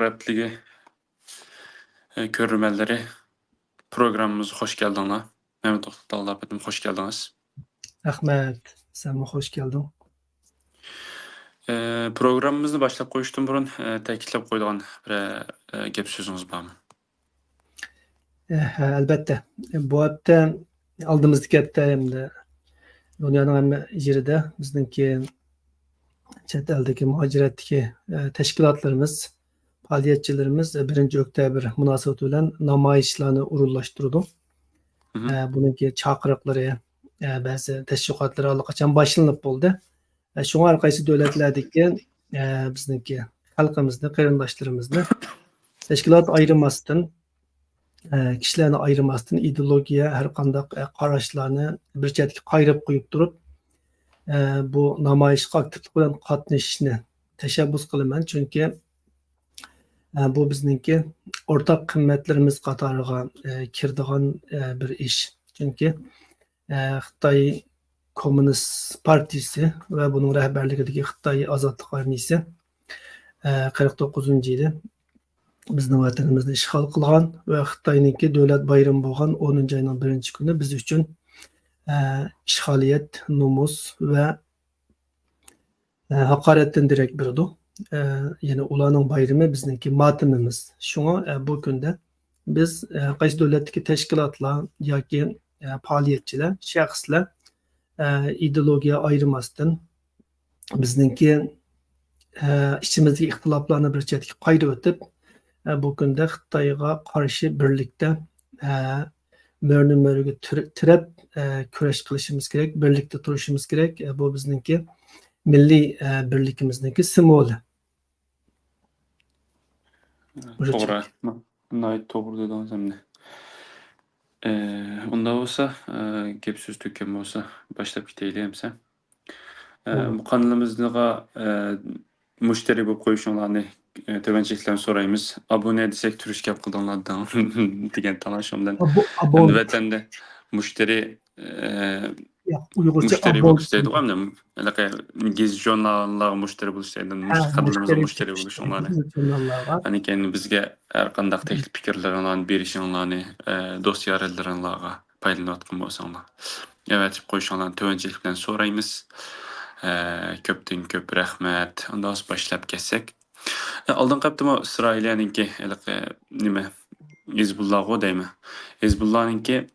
şerefligi görürmenleri programımıza hoş geldiniz. Mehmet Oktay benim hoş geldiniz. Ahmet, sen mi hoş geldin? Programımızı başlap koyuştum burun tekitlep koyduğun bir gep sözünüz var mı? Elbette. Bu hafta aldığımızdaki hafta hem de dünyanın hem yerinde bizimki chet eldeki muhaciretdeki teşkilatlarımız, faaliyetçilerimiz 1. oktyabr münasebeti bilen namayişlerini urullaştırdı. Bununki çakırıkları, bazı teşkilatları allaqachon başlanıp oldu. Şuna arkaysı devletlerdeki bizimki halkımızda, qarindoshlarimizni teşkilat ayırmasdan kişilerini ayırmasdan ideologiya her qanday qarashlarni bir chetga qayrab qo'yib turib bu namoyishga aktivlik bilan qatnashishni tashabbus qilaman, chunki bu bizningki o'rtaq qimmatlarimiz qatoriga kiradigan bir ish. Chunki Xitoy Kommunist Partiyasi va buning rahbarligidagi Xitoy Ozodlik Armiyasi 49-yili bizning vatanimizni ishg'ol qilgan va Xitoyningki davlat bayrami bo'lgan 10-oyning 1-kuni biz uchun ishg'oliyat, nomus va haqoratdan derak berdi. Ya'ni ularning bayrami bizningki motamimiz. Shunga bu kunda biz qaysi davlatdagi tashkilotlar yoki faoliyatchilar, shaxslar ideologiya ayirmasdan bizningki ichimizdagi ixtiloflarni bir chetga qayrib o'tib bu kunda Xitoyga qarshi birlikda mo'rni-mo'riga tirab kurash qilishimiz kerak, birlikda turishimiz kerak. Bu bizningki milliy birligimizningki simvoli. To'g'ri. To'g'ri dedingiz hamda. Unda bo'lsa, gap so'z to'kkan bo'lsa, boshlab ketaylik hamsa. Bu kanalımızda müşteri bo'lib qo'yishinglarni tövençiliklerini so'raymiz. Abone desek turish gap qildinglardan degan talashim bilan. Vatanda müşteri müşteri bo'lib istaydi hamda gez jurnallar müşteri bo'lish istaydi. Kanalımızda müşteri bo'lishinglarni. Hani kendi bizga har qanday teklif fikrlaringlarni berishinglarni, do'st yorlarlarga paydalanayotgan bo'lsanglar. Evet, qo'yishinglarni tövençilik bilan so'raymiz. Köpten köp rahmet. Ondan sonra başlap kesek. Aldın kaptım o İsrail'inki nime Hizbullah'ı değil mi? Hizbullah'ınki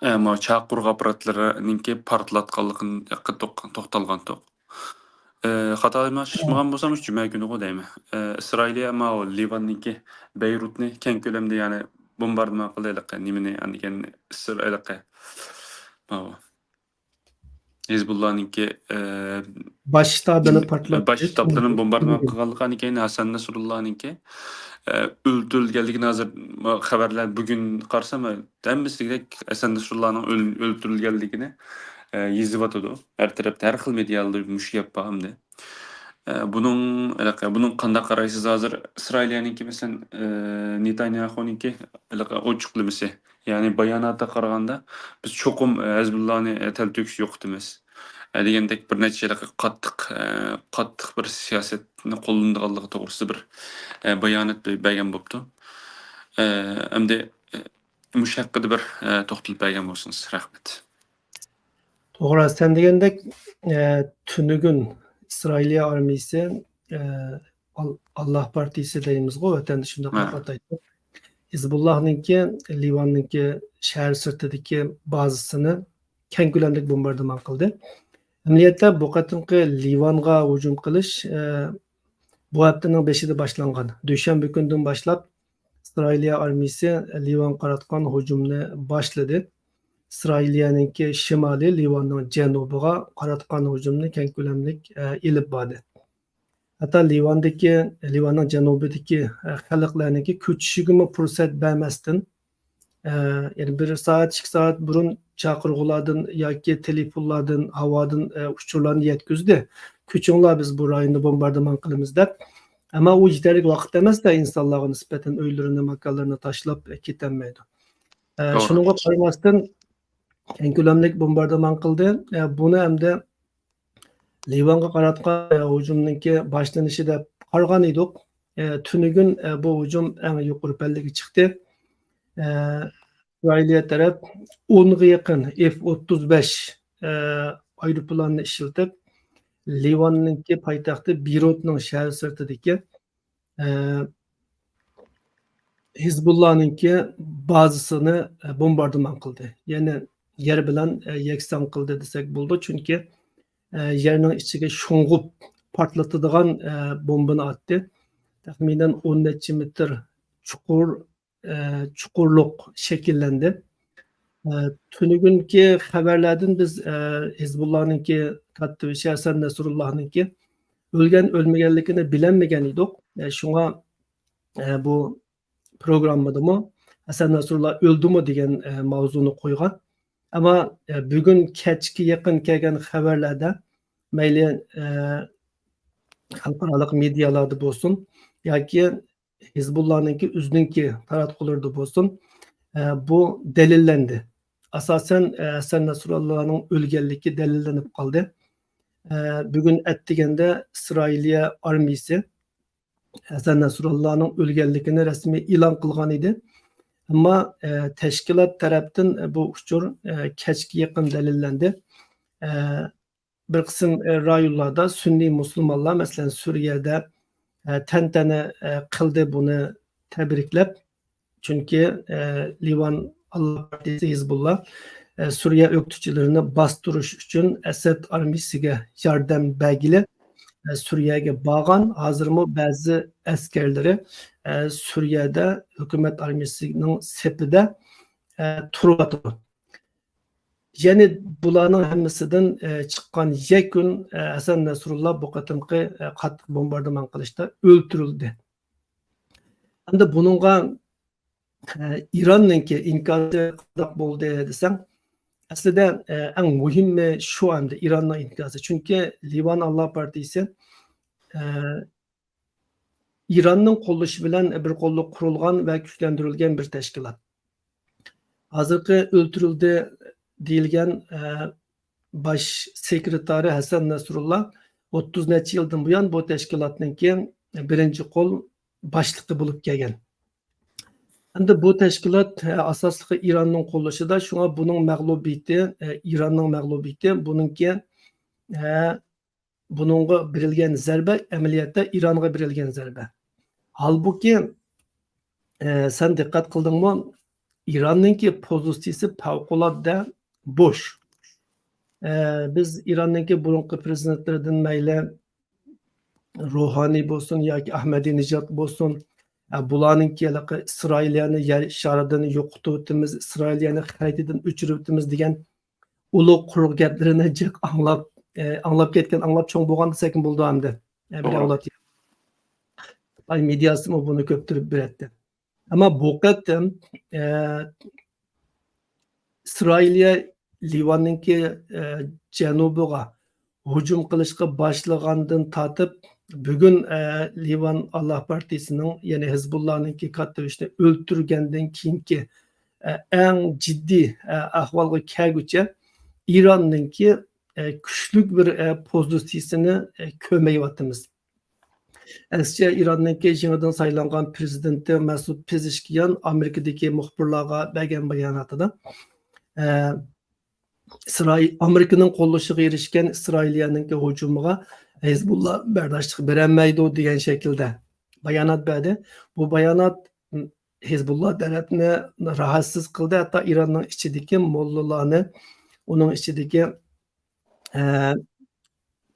ma çaqurg aparatlarınki partlatqanlığın yakın to'xtalgan to'q. Xatoyman bo'lsam cuma kuni o değil mi? İsrail'e ma o Livan'ınki Beyrut'ni keng ko'lamda yani bombardman qildi nimani yani İsrail'e ma Hizbullah'ınki baş ştablarının bombardıman qilganligi keyin Hasan Nasrullah'ınki öldürülganligini hozir xabarlar bugun qarsam hammasiga Hasan Nasrullah'ning öldürülganligini yezibyotdi. Her tarafda har xil mediada mush gap bor hamda. Bunun qanday qaraysiz hozir İsrail'ninki masalan Netanyahu'ninki ochiqlamasi yani bayonotga qaraganda biz cho'qim Hizbullah'ni talto'kish yo'q deymiz. Degandek bir necha qattiq bir siyosatni qo'llanganligi to'g'risida bir bayonot bergan bo'pti. Endi mush haqida bir to'xtalib bergan bo'lsangiz rahmat. To'g'ri, sen degandek tunugun İsrailiya armiyasi Allah partiyasi deymizku vatanda shunday ataydi. Hizbullah'ninki Livan'ninki shahar sirtidagi bazasini keng ko'lamli bombardimon qildi. Amaliyotda bu qatimqi Livan'ga hujum qilish bu haftaning 5'ida boshlangan. Dushanba kundan boshlab İsrailiya armiyasi Livan qaratgan hujumni boshladi. İsrailiyaninki shimoliy Livanning janubiga qaratgan hujumni keng ko'lamli ilib bordi. Hatta Livanning janubidagi xalqlarniki ko'chishiga fursat bermasdan yani 1 saat 2 saat burun chaqirg'ulardan yoki telefonlardan havodan uchurlarni yetkazdi. Ko'chinglar biz bu rayonni bombardimon qilamiz deb. Ammo u yetarli vaqt emasda insonlarga nisbatan uylarini, makonlarini tashlab ketolmaydi. Shunga qaramasdan keng ko'lamli bombardimon qildi. Buni hamda Livanga qaratgan hujumninki boshlanishida qargan edik. tünügün bu hücum en yukarı pellegi çıktı. İsrailiye taraf 10'a yakın F-35 aeroplanını işletip Livan'ınki paytaxtı Beyrut'un şehir sırtındaki Hizbullah'ınki bazısını bombardıman kıldı. Yani yer bilen yeksan kıldı desek buldu. Çünkü yerinin içine şoңğup partlatıdığan bombunu attı. Tahminen 10 neçe metre çukurluk şekillendi. Tünügünki haberlerden biz Hizbullah'ınki kattığı Hasan Nasrullah'ınki ölmegenlikini bilenmegen idik. Şuna bu programmada mı Hasan Nasrullah öldü mü degan mavzunu koygan. Ama bugün kechki yaqin kelgan xabarlarda mayli xalqaro medialarda bo'lsin yoki Hizbullah'ınki o'zininki taratqularda bo'lsin bu delillendi. Asasen Hasan Nasrullah'ның o'lganligi delillenip qoldi. Bugün etdigende İsrailiye armiyasi Hasan Nasrullah'ның o'lganligini rasmiy e'lon qilgan edi. Ama teşkilat tarafından bu uçur kechki yaqin delillendi. Bir kısım rayonlarda Sünni Müslümanlar mesela Suriye'de tentene kıldı bunu tebriklep. Çünkü Livan Allah Partisi Hizbullah Suriye öktücülerini bastırış için Esed armisiga yardım belgili Suriye'ye bağlan. Hazır mı bazı askerleri Suriye'de hükümet armisinin sepide turladı. Yani bularning hammasidan chiqqan yakun Hasan Nasrullah bu qatimqi qattiq bombardiman qilishda o'ldirildi. Endi buningga İran'ninki inkosi qanday bo'ldi desang, aslida eng muhimi shu endi İranning inkosi. Chunki Livan Allah partisi İranning qo'llashi bilan bir qo'llab qurilgan va kuchlantirilgan bir tashkilot. Hozirgi o'ldirildi deyilgen baş sekreteri Hasan Nasrullah 30 neçe yıldan bu yan bu teşkilatınki birinci kol başlıklı bulup gelgen. Endi bu teşkilat asaslı İran'ın qo'llashi da şuna bunun mağlubiyeti, İran'ın mağlubiyeti bununla berilgen zerbe ameliyatda İran'a berilgen zerbe. Halbuki sen dikkat kıldın mı? İran'ınki pozisyonu favqulodda boş. Biz İran'ınki burunqi prezidentlerden mayli Ruhani bo'lsin yoki Ahmadinejad bo'lsin, bularninki İsrailiyani yer sharidan yo'qotib o'timiz, İsrailiyani xaritadan o'chirib o'timiz degan ulug' quruq gaplarini jiq anglab ketgan, anglab cho'ng bo'lgan desak bo'ldi hamda. Medyasi bunu ko'ptirib beradi. Ama bu qatim İsrailiya Livan'ınki janubiga hücum qilishga boshlagandan tatib bugün Livan Allah Partisining yani Hizbullah'ınki katta işte o'ltirgandan keyingi eng jiddiy ahvolga kelguncha İran'ınki kuchli bir pozitsiyasini ko'mayapmiz. Eski İran'ınki yenidan saylangan prezidenti Mesut Pezeshkian Amerika'daki muhbirlarga bergan bayonotida Amerika'nın qo'llashiga erishgan İsrailiyaninki hujumiga Hizbullah bardoshlik berolmaydi degan şekilde bayonot berdi. Bu bayonot Hizbullah tarafini rahatsız qildi. Hatta İran'ın ichidagi mollalarni, onun ichidagi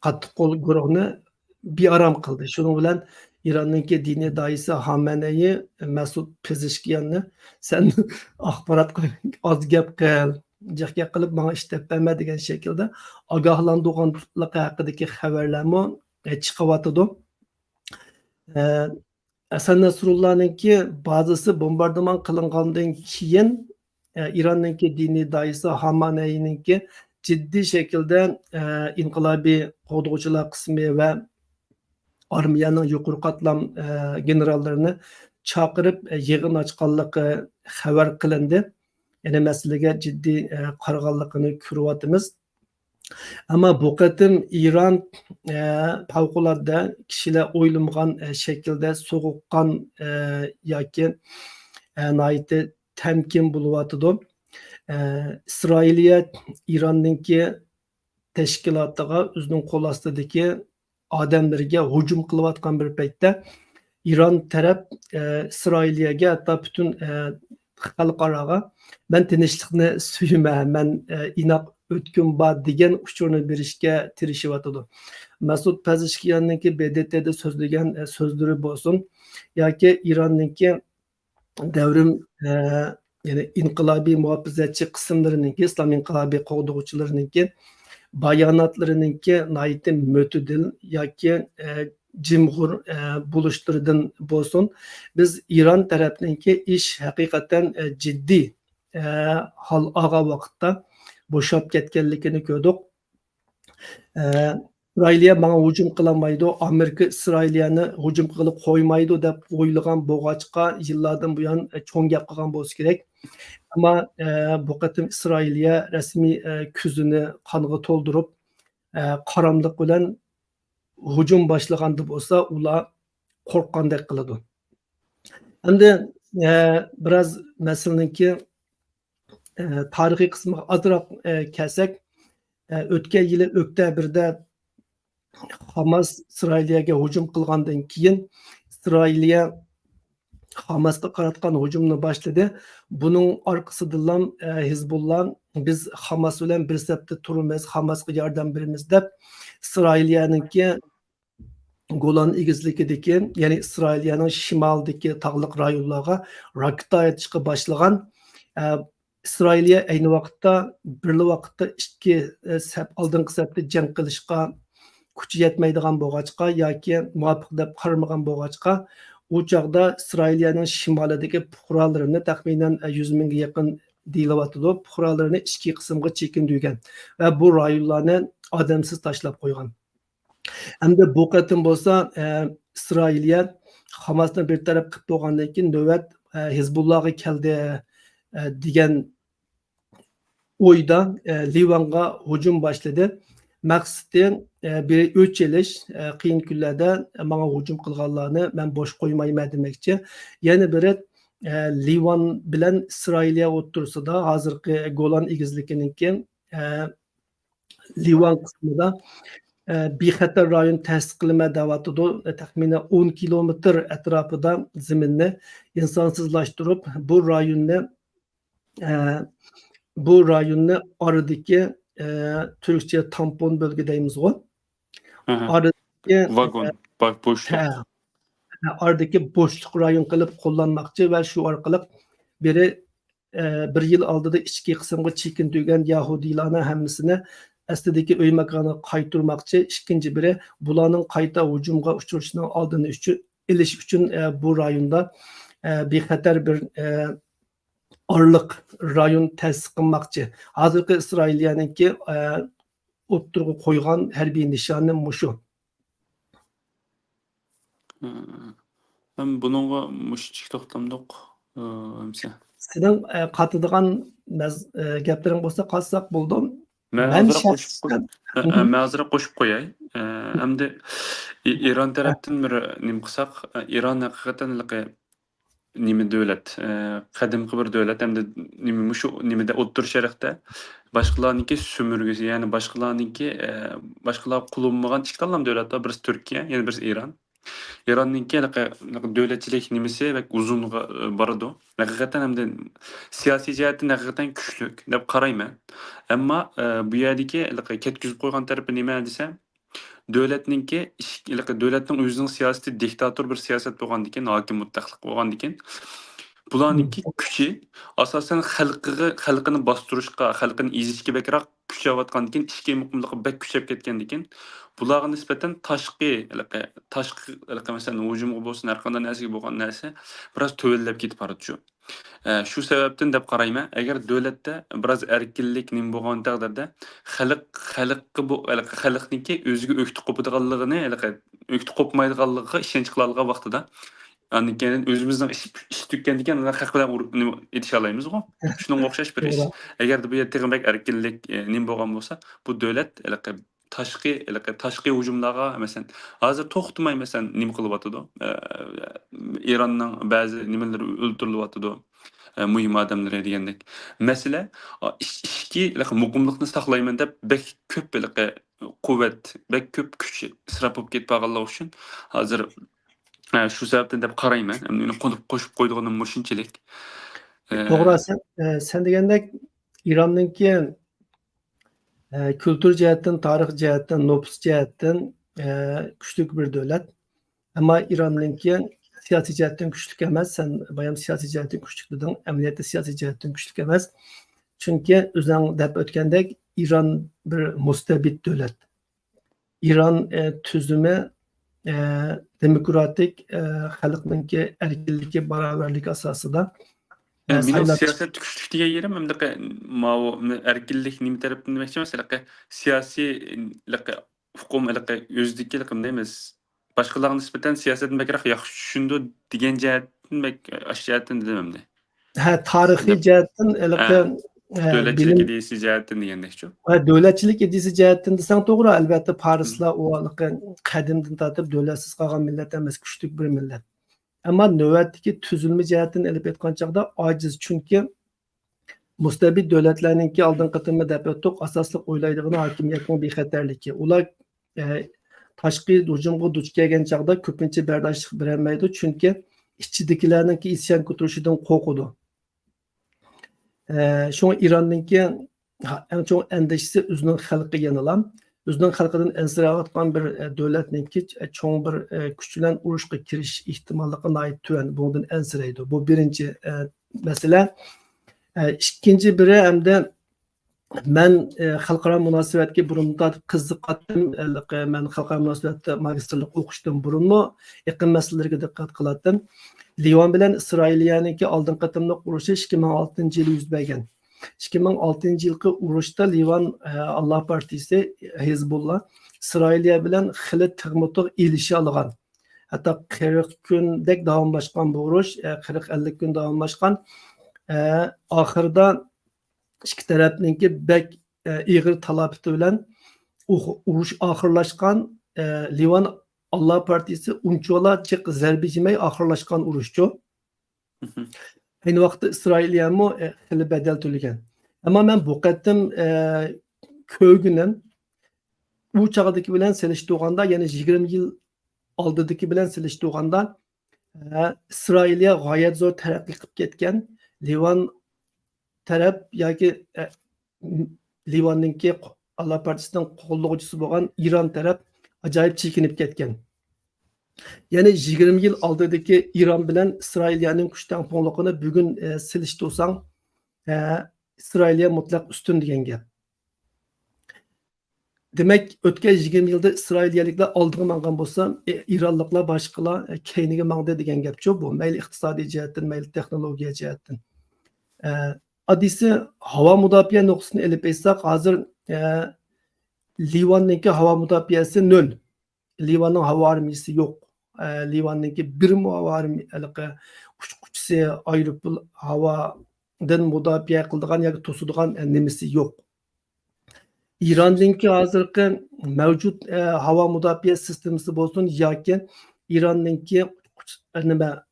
qattiq qo'l guruhni bearam qildi. Şunun bilan İran'ınki dini daisi Hameneyi Mesut Pezeshkianni sen axborot az gap qil, jiq gap qilib bana ish berma degan şekilde ogohlantirganligi haqidagi xabarlarmi chiqyapti. Hasan Nasrullah'ınki bazısı bombardıman qilingandan keyin İran'ınki dini daisi Hameneyi'ninki ciddi şekilde inqilobiy qo'g'dovchilar qismi ve armiyanın yuqori qatlam generallarını chaqirib yig'in ochganligi xabar qilindi. Yani meseleге ciddi qaraganligini ko'ryapmiz. Ama bu qatim İran favqulodda kishilar o'ylamagan shaklda so'g'uqqan yoki nihoyatda tamkin bo'lyotidi. İsrailiyat İranninki tashkilotiga o'zining qo'l ostidagi odamlarga hujum qilayotgan bir paytda İran taraf İsrailiyaga hatto butun xalqaroga "Men tinchlikni suyman, men inoq o'tkum bor" degan uchurni berishga tirishyotidi. Mas'ud Pezeshkiyanninki BDT'da so'zlagan so'zlari bo'lsin yoki İranninki devrim ya'ni inqilobiy muhofazatchi qismlarininki, islom inqilobiy qo'g'duvchilarininki bayonotlariningki nihoyatda mo'tadil yoki jimg'ur bo'lishlaridan bo'lsin, biz İran tarafninki ish haqiqatan jiddiy hol olgan vaqtda bo'shab ketganligini ko'rdik. İsrailiya bana hücum qılamaydı, Amerika İsrailiyani hücum qilib qo'ymaydi deb o'ylagan bo'lg'achqa yillardan buyon cho'ng gap qilgan bo'lsa kerak. Ama bu qatim İsrailiya rasmiy ko'zini qonga to'ldirib, qaramliq bilan hücum boshlaganda bo'lsa, ular qo'rqqandek qiladi. Endi biraz masalaninki tarixiy qismiga ozroq kelsak, o'tgan yili oktabrda Hamas İsrailiyaga hücum qilgandan keyin İsrailiya Hamasga qaratgan hücumni boshladi. Buning orqasidan Hizbullah biz Hamas bilan bir safda turamiz, Hamasga yordam beramiz deb İsrailiyaninki Golan egizligidagi, ya'ni İsrailiyaning shimolidagi tog'liq rayonlarga raket atishga boshlagan. İsrailiya ayni vaqtda birli vaqtda ikki saf oldingi safda jang qilishga kuchi yetmaydigan bo'lg'achqa yoki muvofiq deb qaramagan bo'lg'achqa u chog'da İsrailiyaning shimolidagi fuqarolarini taxminan 100 mingga yaqin deyilyotidi. Fuqarolarini ikki qismga chekindirgan va bu rayonlarni odamsiz tashlab qo'ygan. Endi bu qatim bo'lsa İsrailiya Hamasni bir taraf qilib bo'lgandan keyin navbat Hizbullahga keldi degan o'yda Livanga hücum boshladi. Maqsadi bir o'ch elish, qiyin kunlarda menga hücum qilganlarni men bo'sh qo'ymayman demoqchi. Yana biri Livan bilan İsrailiya o'rtasida hozirgi Golan egizligininki Livan qismida bexatar rayon ta'sis qilma davatida taxminan 10 kilometr atrofida zaminni insonsizlashtirib bu rayonni oradagi Türkçe tampon bölge deymiz o. Aradaki Vagon, boşluk. Aradaki boşluk rayon qilib qo'llanmoqchi va shu orqali biri bir yil oldida ichki qismga chekintirgan yahudiylarni hammasini aslidagi uy makoni qaytarmoqchi. Ikkinchi biri bularning qayta hujumga uchrashining oldini olish uchun bu rayonda bexatar bir orliq rayon ta'sis qilmoqchi. Hozirgi İsrailiyaninki o'ttirg'i qo'ygan harbiy nishoni mushu. Ben bununla muşçuk to'xtamdiq. Sening qatadigan gaplaring bo'lsa qolsak bo'ldim. Men hozir qo'shib qo'yay. Hamda İran tarafdan bir nim qilsak, İran haqiqatan nima davlat, qadimgi bir davlat hamda nima shu nimada o'ttir sharqda boshqalarniki sömürgüsü, ya'ni boshqalar qulunmagan ikki to'lam davlatlar, birisi Turkiya, yana birisi İran. İranninki davlatchilik nimasi va uzunga boradi. Haqiqatan hamda siyosiy jihatdan haqiqatan kuchli deb qarayman. Ammo bu yerdagi ketkizib qo'ygan tarafi nima desam, davlatning o'zining siyosiy diktator bir siyosat bo'lgandan keyin, hokim mutlaqlik bo'lgandan keyin bularninki kuchi asosan xalqini bostirishga, xalqini ezishga bakroq kuchayotgandan keyin, ishki muqimligi bak kuchayib ketgandan keyin bularga nisbatan tashqi masalan hujumga bo'lsin, har qanday narsaga bo'lgan narsa biroz tövellab ketib boradi shu. Shu sababdan deb qarayman, agar davlatda biroz erkinlik nim bo'lgan taqdirda xalqniki o'ziga o'kti qo'padiganligini, o'kti qo'pmaydiganligiga ishonch qiladigan vaqtida Anniken özümüzden iş tükkendiken ana hak bilen etişe alayımız go. Şunun okşaş bir iş. To'g'ri. Eger de bu yer teginbek erkinlik nim bolgan bolsa, bu döwlet taşqi hujumlarga mesela hazır toxtumay mesela nim kılıp atıdı. İran'dan bazı nimeler öldürülüp atıdı. Mühim adamlar degendek. Mesele işki muqimlikni saqlayman dep bek köp kuvvet, bek köp güç israf bolup ketpagalla üçün hazır şu sebepten dep qarayman. Meni qo'shib qo'ydiganim shunchalik. To'g'ri, sen degandek İran'ınki kültür jihatdan, tarix jihatdan, nüfus jihatdan kuchlik bir davlat. Ama İran'ınki siyasi jihatdan kuchlik emas. Sen bayam siyasi jihatdan kuchlik dedin. Emniyette siyasi jihatdan kuchlik emas. Çünkü özüň dep ötkendek İran bir mustabid davlat. İran tüzümü demokratik halkınki erkinligi, baraberlik asasında Meni siyaset güçlük diye yerim hem de mao erkinlik nimi tarafından demekçi mesela siyasi hukum özdeki demes. Başkalarına nispeten siyasetin bekrak yaxşı düşündü digen jihatdan bek aşjihatdan demem de. Tarihi jihatdan Dövletçilik bilim ideyasi jihatdan degендekçi. dövletçilik ideyasi jihatdan desang to'g'ri, albatta Parislar o qadimdan tortib dövletsiz qolgan millat emas, kuchlik bir millat. Ama növbetdeki tüzülme jihatdan elib aytgan chaqda ojiz, chunki mustabid davlatlarninki oldin qatimma deb o'tdik, asosli o'ylaydigan hokimiyatning bexatarligi. Ular tashqi hujumga duch kelgan chaqda ko'pincha bardoshlik berolmaydi, chunki ichidagilarninki isyon ko'tarishidan qo'rqadi. Şoň İran'ınki en çok endişesi özünün halkı yanılan, özünün halkının ensirayatkan bir dövletninki çoğun bir küçülen uruşqa kiriş ihtimallıqına ait tüven bundan ensiraydı. Bu birinci mesele. İkinci biri hem de men halkara münasebetki burunda qiziqatdim. Men halkara münasebetde magistrlik o'qishdan burunmu iqlim meselelerine dikkat qılatdim. Livan bilen İsrailiyaniki aldın qatımlıq urushi 2006 yılı yüz bergen. 2006 yılki uruşda Livan Allah Partisi Hizbullah İsrailiya bilen xili tigmutuq ilişi algan. Hatta 40 gündek davamlaşkan bu uruş, 40-50 gün davamlaşkan. Ahırda iki tarafninki bek iğir talabiti bilen uruş ahırlaşkan. Livan Allah Partisi unchola çık zerbi jemey ahırlaşkan uruşçu. Aynı vaqtda İsrailiya mı xili bedel tölegan. Ama men bu qatim köygünüm bu çağdaki bilen seliştirganda, yani 20 yıl aldidiki bilen seliştirganda İsrailiya gayet zor taraqqiy qilib ketgan. Livan taraf yoki Livanninki Allah Partisining qo'llovchisi bo'lgan İran taraf acayip çekinip ketken. Yani 20 yıl aldidiki İran bilen İsrailiyanın kuch tengpuğluğunu bugün silishtirsan İsrailiya mutlak üstün degan gap. Demek ötken 20 yılda İsrailiyaliklar aldığı mangan bolsa İranlıklar başkalar keyniga mangdı degan gapçı bu. Mayli iqtisodiy jihatdan, mayli texnologiya jihatdan. Adisi hava mudofaa nuqtasini elib aytsak, hozir Livanninki hava mudofaasi 0. Livanning hava armiyasi yo'q. Livanninki bir hava armiyasi uçquchisi aeroplan havadan mudofaa qiladigan yoki to'sadigan nimasi yo'q. İran'ninki hozirgi mavjud hava mudofaa sistemasi bo'lsin yoki İran'ninki nima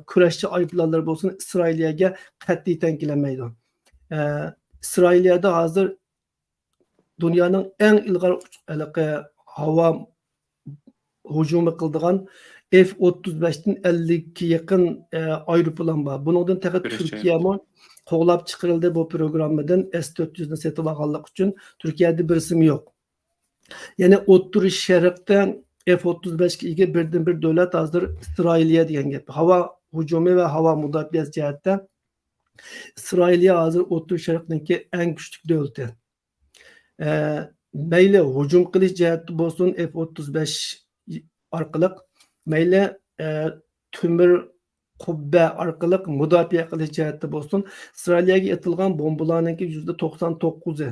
kurashchi aeroplanlar bo'lsin İsrailiyaga qat'iy tankilanmaydi. İsrailiyada hozir dunyoning eng ilg'or hava hujumi qildigan F-35'ten 52 yaqin aeroplan bor. Buningdan faqat Turkiya mı qo'g'lab chiqarildi bu programmadan S-400 ni setib olganlik uchun. Turkiyada birisi yo'q. Yani O'rta Sharqda F-35 ga ega birdan bir davlat hozir İsrailiya degan gap. Hava hujumi ve hava mudofaasi jihatda İsrailiya hozir O'rta Sharqdagi eng kuchli davlat. Mayli hujum qilish jihati bo'lsin F-35 orqali, mayli temir qubba orqali mudofaa qilish jihati bo'lsin, İsrailiyaga etilgan bombalarning %99'i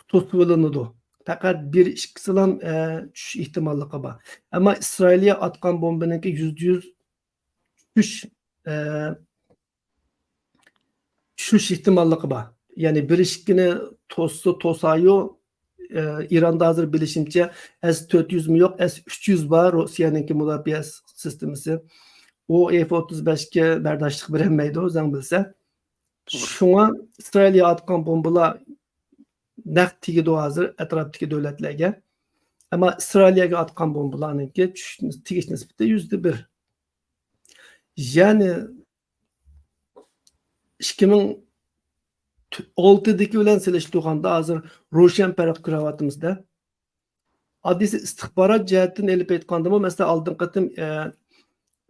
to'silinadi. Fakat bir ikisilam tuş ihtimalligi bor. Ama İsrail'e atkan bombanınki %100 tuş tuş ihtimalligi bor. Yani bir ikini tosayo İran'da hazır bilişimçe S-400 mi yok, S-300 var Rusiyanınki müdafiə sistemisi. O F-35'ke berdaşlık veremeydi o zaman bilse. Şuna İsrail'e atkan bombalar naq tegidi hazır etrafdagi davlatlarga. Ama İsrail'e atkan bombalarınki tegish nisbati %1. Yani 2006'daki bilen seliştirganda hazır roşan fark ko'ryapmizda. Adisi istihbarat jihatdan elib aytgandimi, mesela aldın qatım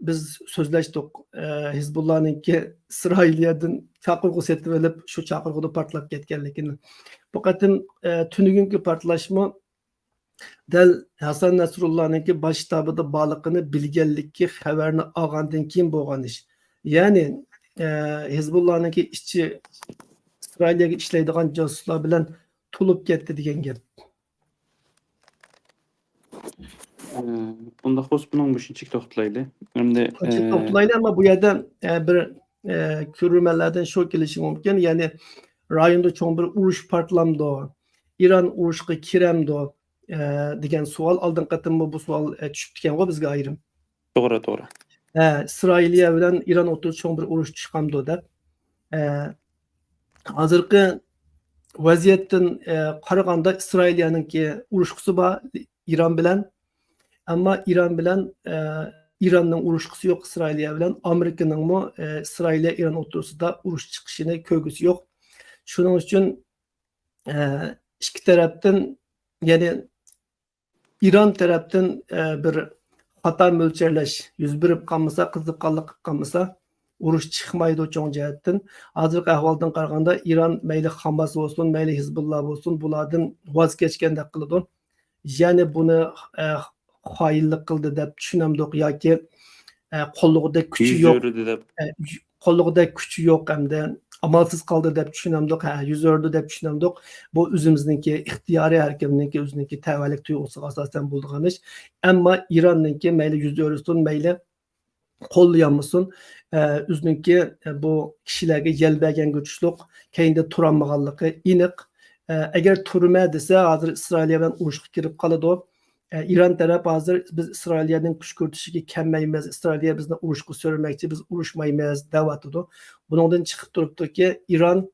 biz sözleştik Hizbullah'nınki İsrailiyeden çaqırgı setip elib şu çaqırgıda partlap ketganligini. Bu qatım tünügünkü partlaşma Del Hasan Nasrullah'nınki baş ştabıda balıqını bilgenlikki xabarini algandan keyin bo'lgan ish. Yani Hizbullah'nınki işçi İsrail'e işleydiğen casuslar bilen tulup ketdi degan gap. Onda host bunun başınçık toxtlaydı. Hem de Açık toplayın ama bu yerden bir körülmelerden şu gelişi mümkün. Yani rayonda çoğun bir uruş partlamdı. İran uruşqa kiremdi degan sual aldın qatımı bu sual tushib ketgan o bizga ayrim. Doğru. İsrailiya bilen İran o'rtasida çoğun bir urush chiqamdi deb. Hozirgi vaziyatdan qaraganda İsrailiyanınki urushqusi bor İran bilan. Ama İran bilan İran'ın uruşqusi yok İsrailiya bilan. Amerika'nın mı İsrailiya İran o'rtasida urush chiqishini köygüsü yok. Şunun için iki taraftan yani İran taraftan bir hata mölçerleş yüz berip kalmasa, kızıqqanlık kalmasa urush chiqmaydi çoğun jihatdan. Hozirgi ahvoldan qaraganda İran mayli Hamas olsun, mayli Hizbullah olsun bulardan voz kechgandek qiladi. Yani bunu xoinlik qildi deb tushunamdiq yoki qo'llig'ida kuchi yo'q. Qo'llig'ida kuchi yo'q hamda amalsiz qoldi deb tushunamdiq. Yuz o'rdi deb tushunamdiq. Bu o'zimizniki ixtiyoriy har kimniki o'ziniki tavallik tuyg'usiga asosan bo'lgan ish. Ammo İran'niki mayli yuz o'rsin, mayli qo'llayanmasın. O'ziniki bu kishilarga yel bergan kuchliq, keyinda turolmaganligi aniq. Agar turma desa, hozir İsrailiya bilan urushga kirib qoladi. İran taraf hazır biz İsrailiyaning kuch ko'rsatishiga kammaymiz, İsrailiya bizni urushga so'ramoqchi, biz urushmaymiz deyapti. Bundan chiqib turibdiki İran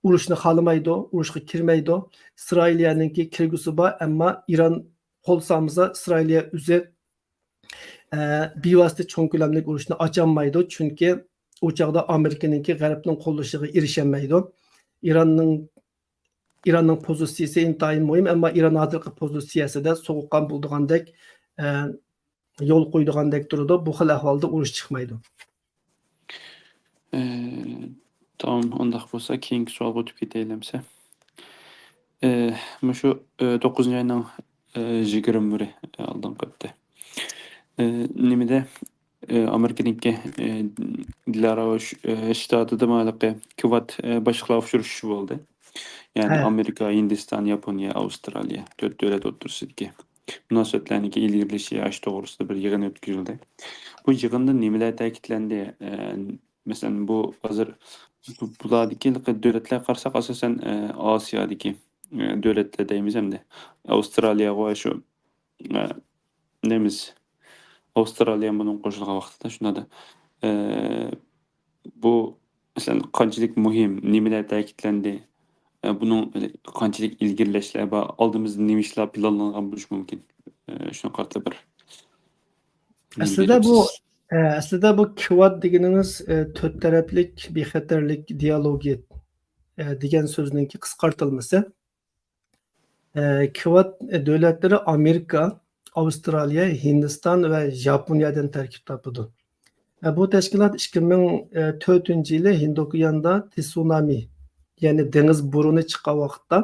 urushni xohlamaydi, urushga kirmaydi. İsrailiyaninki kirgusi bor, ammo İran qo'l solmasa İsrailiya o'zi bevosita cho'ng ko'lamli urushni ocholmaydi, chunki u chog'da Amerikaninki G'arbning qo'llashiga erisholmaydi. İran'ın pozisiyası intayin mühim ama İran hozirgi pozisiyasida soğuqqan bo'ldigandek yo'l qo'ydigandek turadi. Bu xil ahvolda urush chiqmaydi. Tamam, undaq bo'lsa keyingi savolga o'tib ketayliksa. Mana shu 9-oyning 21-i oldin qilibdi. Nimada Amerikaniki Dilara shtatida malaqi Kuvat boshliqlar uchrashuvi bo'ldi. Yani Amerika, Hindistan, Japonya, Avustralya 4 devlet o'rtasidagi munosabatlarniki ilgirlishi yosh to'g'risida bir yig'in o'tkazildi. Bu yig'inda nimalar ta'kidlandi? Masalan, bu hozir bulardagi davlatlar qarasak asosan Osiyodagi davlatlar deymiz hamda Avstraliya va shu nemiz Avstraliya bunun qo'shilgan vaqtida shunda bu masalan qanchalik muhim, nimalar ta'kidlandi? Bunun qanchalik ilgirlashlar va oldimizda nima ishlar planlangan bo'lishi mumkin? Shuna qarata bir. Aslida bu Kuvat deganimiz to'rt taraflik bexatarlik dialogi degan so'zningki qisqartirilmasi. Kuvat davlatlari Amerika, Avstraliya, Hindiston va Yaponiyadan tarkib topadi. Bu tashkilot 2004-yili Hind okeanida tsunami yani deniz buruni chiqqan vaqtda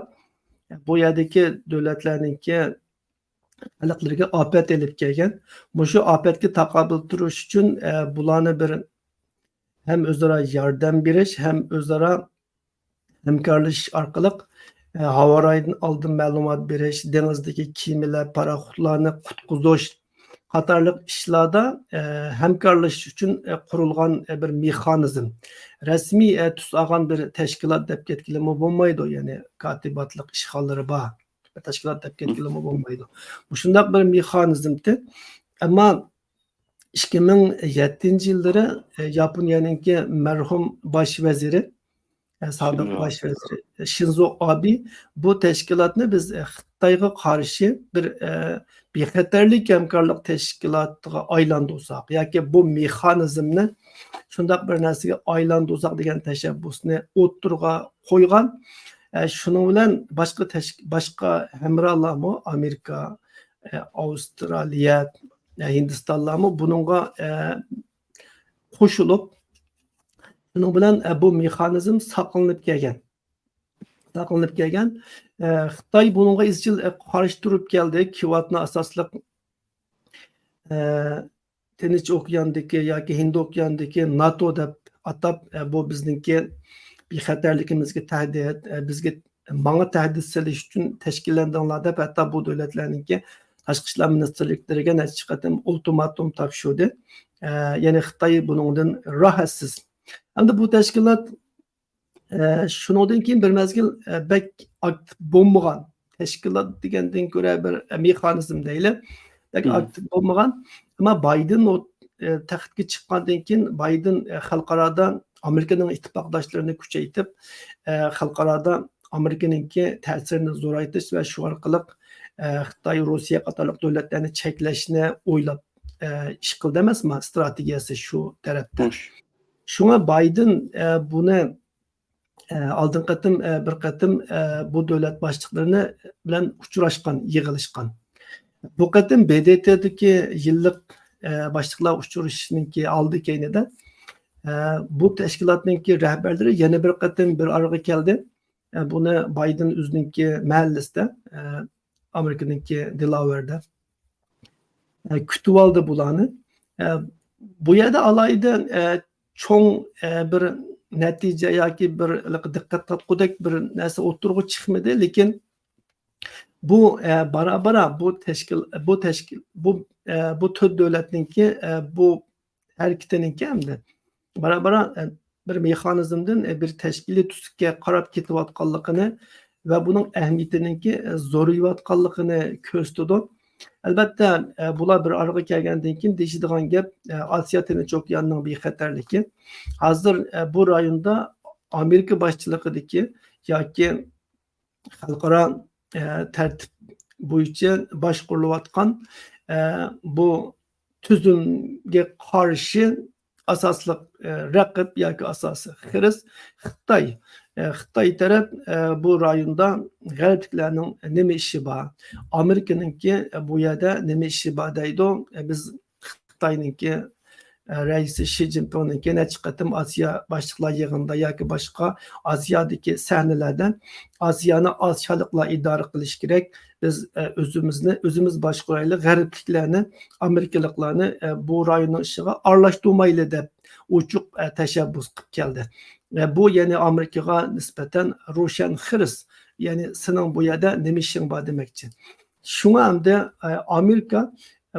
bu yerdagi davlatlarningki xalqlariga ofat elib kelgan. Shu ofatga taqobil turish uchun bularni bir hem o'zaro yordam berish, hem o'zaro hamkorlashish orqali havaraydan oldin ma'lumot berish, dengizdagi kemalar, paraxodlarni qutqizish qatorliq ishlarda hamkorlashish uchun qurilgan bir mexanizm. Rasmiy tus olgan bir tashkilot deb ketgilimi bo'lmaydi, ya'ni kotibotlik ishxonalari bor. Tashkilot deb ketgilimi bo'lmaydi. Bu shundoq bir mexanizmdi. Ammo 2007 yillari Yaponiyaningki marhum bosh vaziri sobiq bosh vaziri Shinzo Abe bu tashkilotni biz Xitoyga qarshi bir bexatarlik hamkorlik tashkilotiga aylantirsak yoki bu mexanizmni shundoq bir narsaga aylantirsak degan tashabbusni o'ttirga qo'ygan. Shuning bilan boshqa hamrohlarmi Amerika, Avstraliya, Hindistonlarmi buningga qo'shilib, shuning bilan bu mexanizm saqlanib kelgan. Xitoy buningga izchil qarshi turib keldi. Kvotni asosliq Tinch okeandagi yoki Hind okeandagi NATO deb atab bu bizningki bexatarligimizga tahdid, bizga manga tahdid solish uchun tashkillanganlar deb hatto bu davlatlarningki tashqi ishlar ministrliklariga necha qatim ultimatum topshirdi. Ya'ni Xitoy buningdan rohatsiz. Endi bu tashkilot shundan keyin bir mezgil bek aktiv bo'lmagan tashkilot degandan ko'ra bir mexanizm deylik. Bek aktiv bo'lmagan. Ammo Bayden taxtga chiqqandan keyin Bayden xalqaroda Amerikaning ittifoqdoshlarini kuchaytirib, xalqaroda Amerikaningki ta'sirini zo'raytirish va shu orqali Xitoy, Rossiya qatorliq davlatlarni cheklashni o'ylab ish qildi emasmi? Strategiyasi shu tarafda. Shunga Bayden buni oldin qatim bir qatim bu davlat boshliqlarini bilan uchrashgan, yig'ilishgan. Bu qatim BDTdagi yillik boshliqlar uchrashishningki oldi keynida bu tashkilotningki rahbarlari yana bir qatim bir araya keldi. Buni Bayden o'zininki mahallasida Amerikaningki Delaware'da kutib oldi bularni. Bu yerda alayda cho'ng bir natija yoki bir diqqat tortqudak bir narsa o'tirg'i chiqmadi, lekin bu barabara bu to'rt davlatningki bu harakatininki hamda barabara bir mexanizmdan bir tashkiliy tusga qarab ketayotganligini va buning ahamiyatiningki zo'rayotganligini ko'rsatdi. Albatta bular bir araya kelgandan keyin deyishadigan gap Osiyo Tinch okeanining bexatarligi. Hozir bu rayonda Amerika boshchiligidagi yoki xalqaro tartib bo'yicha boshqarilayotgan bu tuzumga qarshi asosli raqib yoki asosiy xiris Xitoy. Xitoy taraf bu rayonda g'arbliklarning nima ishi bor, Amerikaningki bu yerda nima ishi bor deydi. Biz Xitoyningki raisi Shi Jinping'ninki necha qatim Osiyo boshliqlar yig'inida yoki boshqa Osiyodagi sahnalarda Osiyoni osiyoliklar idora qilish kerak. Biz o'zimiz boshqaraylik, g'arbliklarni, amerikaliklarni bu rayonning ishiga aralashtirmayli deb ochiq tashabbus qilib keldi. Bu ya'ni Amerikaga nisbatan ro'shan xiris, ya'ni sening bu yerda nima ishing bor demoqchi. Shunga hamda Amerika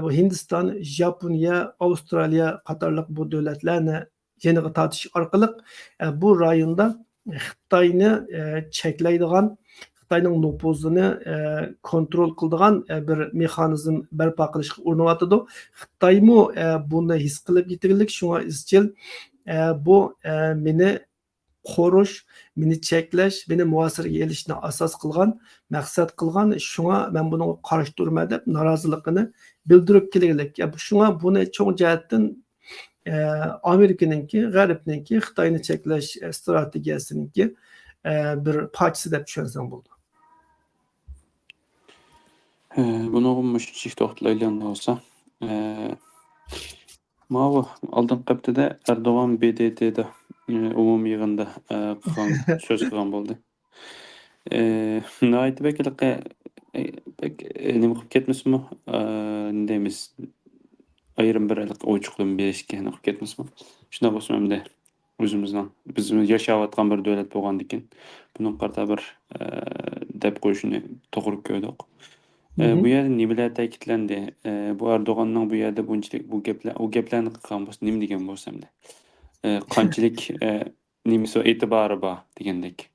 bu Hindiston, Yaponiya, Avstraliya qatorliq bu davlatlarni yeniga tortish orqali bu rayonda Xitoyni cheklaydigan, Xitoyning nüfuzini kontrol qiladigan bir mexanizm barpo qilishga urinyapti. Xitoymi buni his qilib yetillik, shunga izchil bu meni qo'rish, meni cheklash, meni muosiraga elishni asos qilgan, maqsad qilgan. Shunga men buni qarshi turman deb noroziligini bildirib kelganlik. Shunga buni cho'ng jihatdan Amerikaningki, G'arbninki Xitoyni cheklash strategiyasiningki bir parchasi deb tushunsam bo'ldi. Buni mushtik to'xtalaydigan bo'lsa, mana oldin haftada Erdo'g'an BDTda umumiy yig'inda so'z qilgan bo'ldi. Nihoyat nima qilib ketmasmi? Deymiz, ayrim bir ochiqlik berishga nima qilib ketmasmi? Shunday bo'lsa hamda biz yashayotgan bir davlat bo'lgandan keyin buning qarta bir deb qo'yishni to'g'ri ko'rdik. Hı hı. Bu yerda nimalar ta'kidlandi? Bu Erdo'g'anning bu yerda bunchalik u gaplarni qilgan bo'lsa nima degan bo'lsa hamda? Qanchalik nimasi e'tibori bor degandek.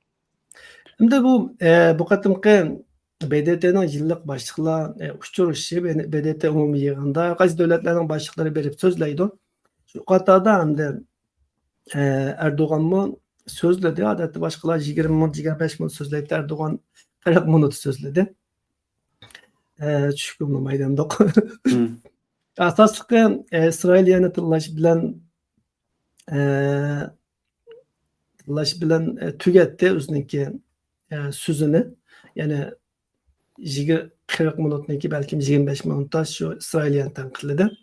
Şimdi bu qatımqı BDT'nin yıllık başlıkla uçuruşu, BDT umumi yığında qaysi devletlerin başlıkları berip sözleydi. Şu qatada hamda Erdoğan mı sözledi. Adette başkalar 20 minut, 25 minut sözledi. Erdoğan 40 minut sözledi. Tushkunli maydonda. Asaslıkı İsrail yanıtılaş bilen tügetti özünki sözünü. Yani 40 minutniki belki 25 minutta şu İsrail yanıtını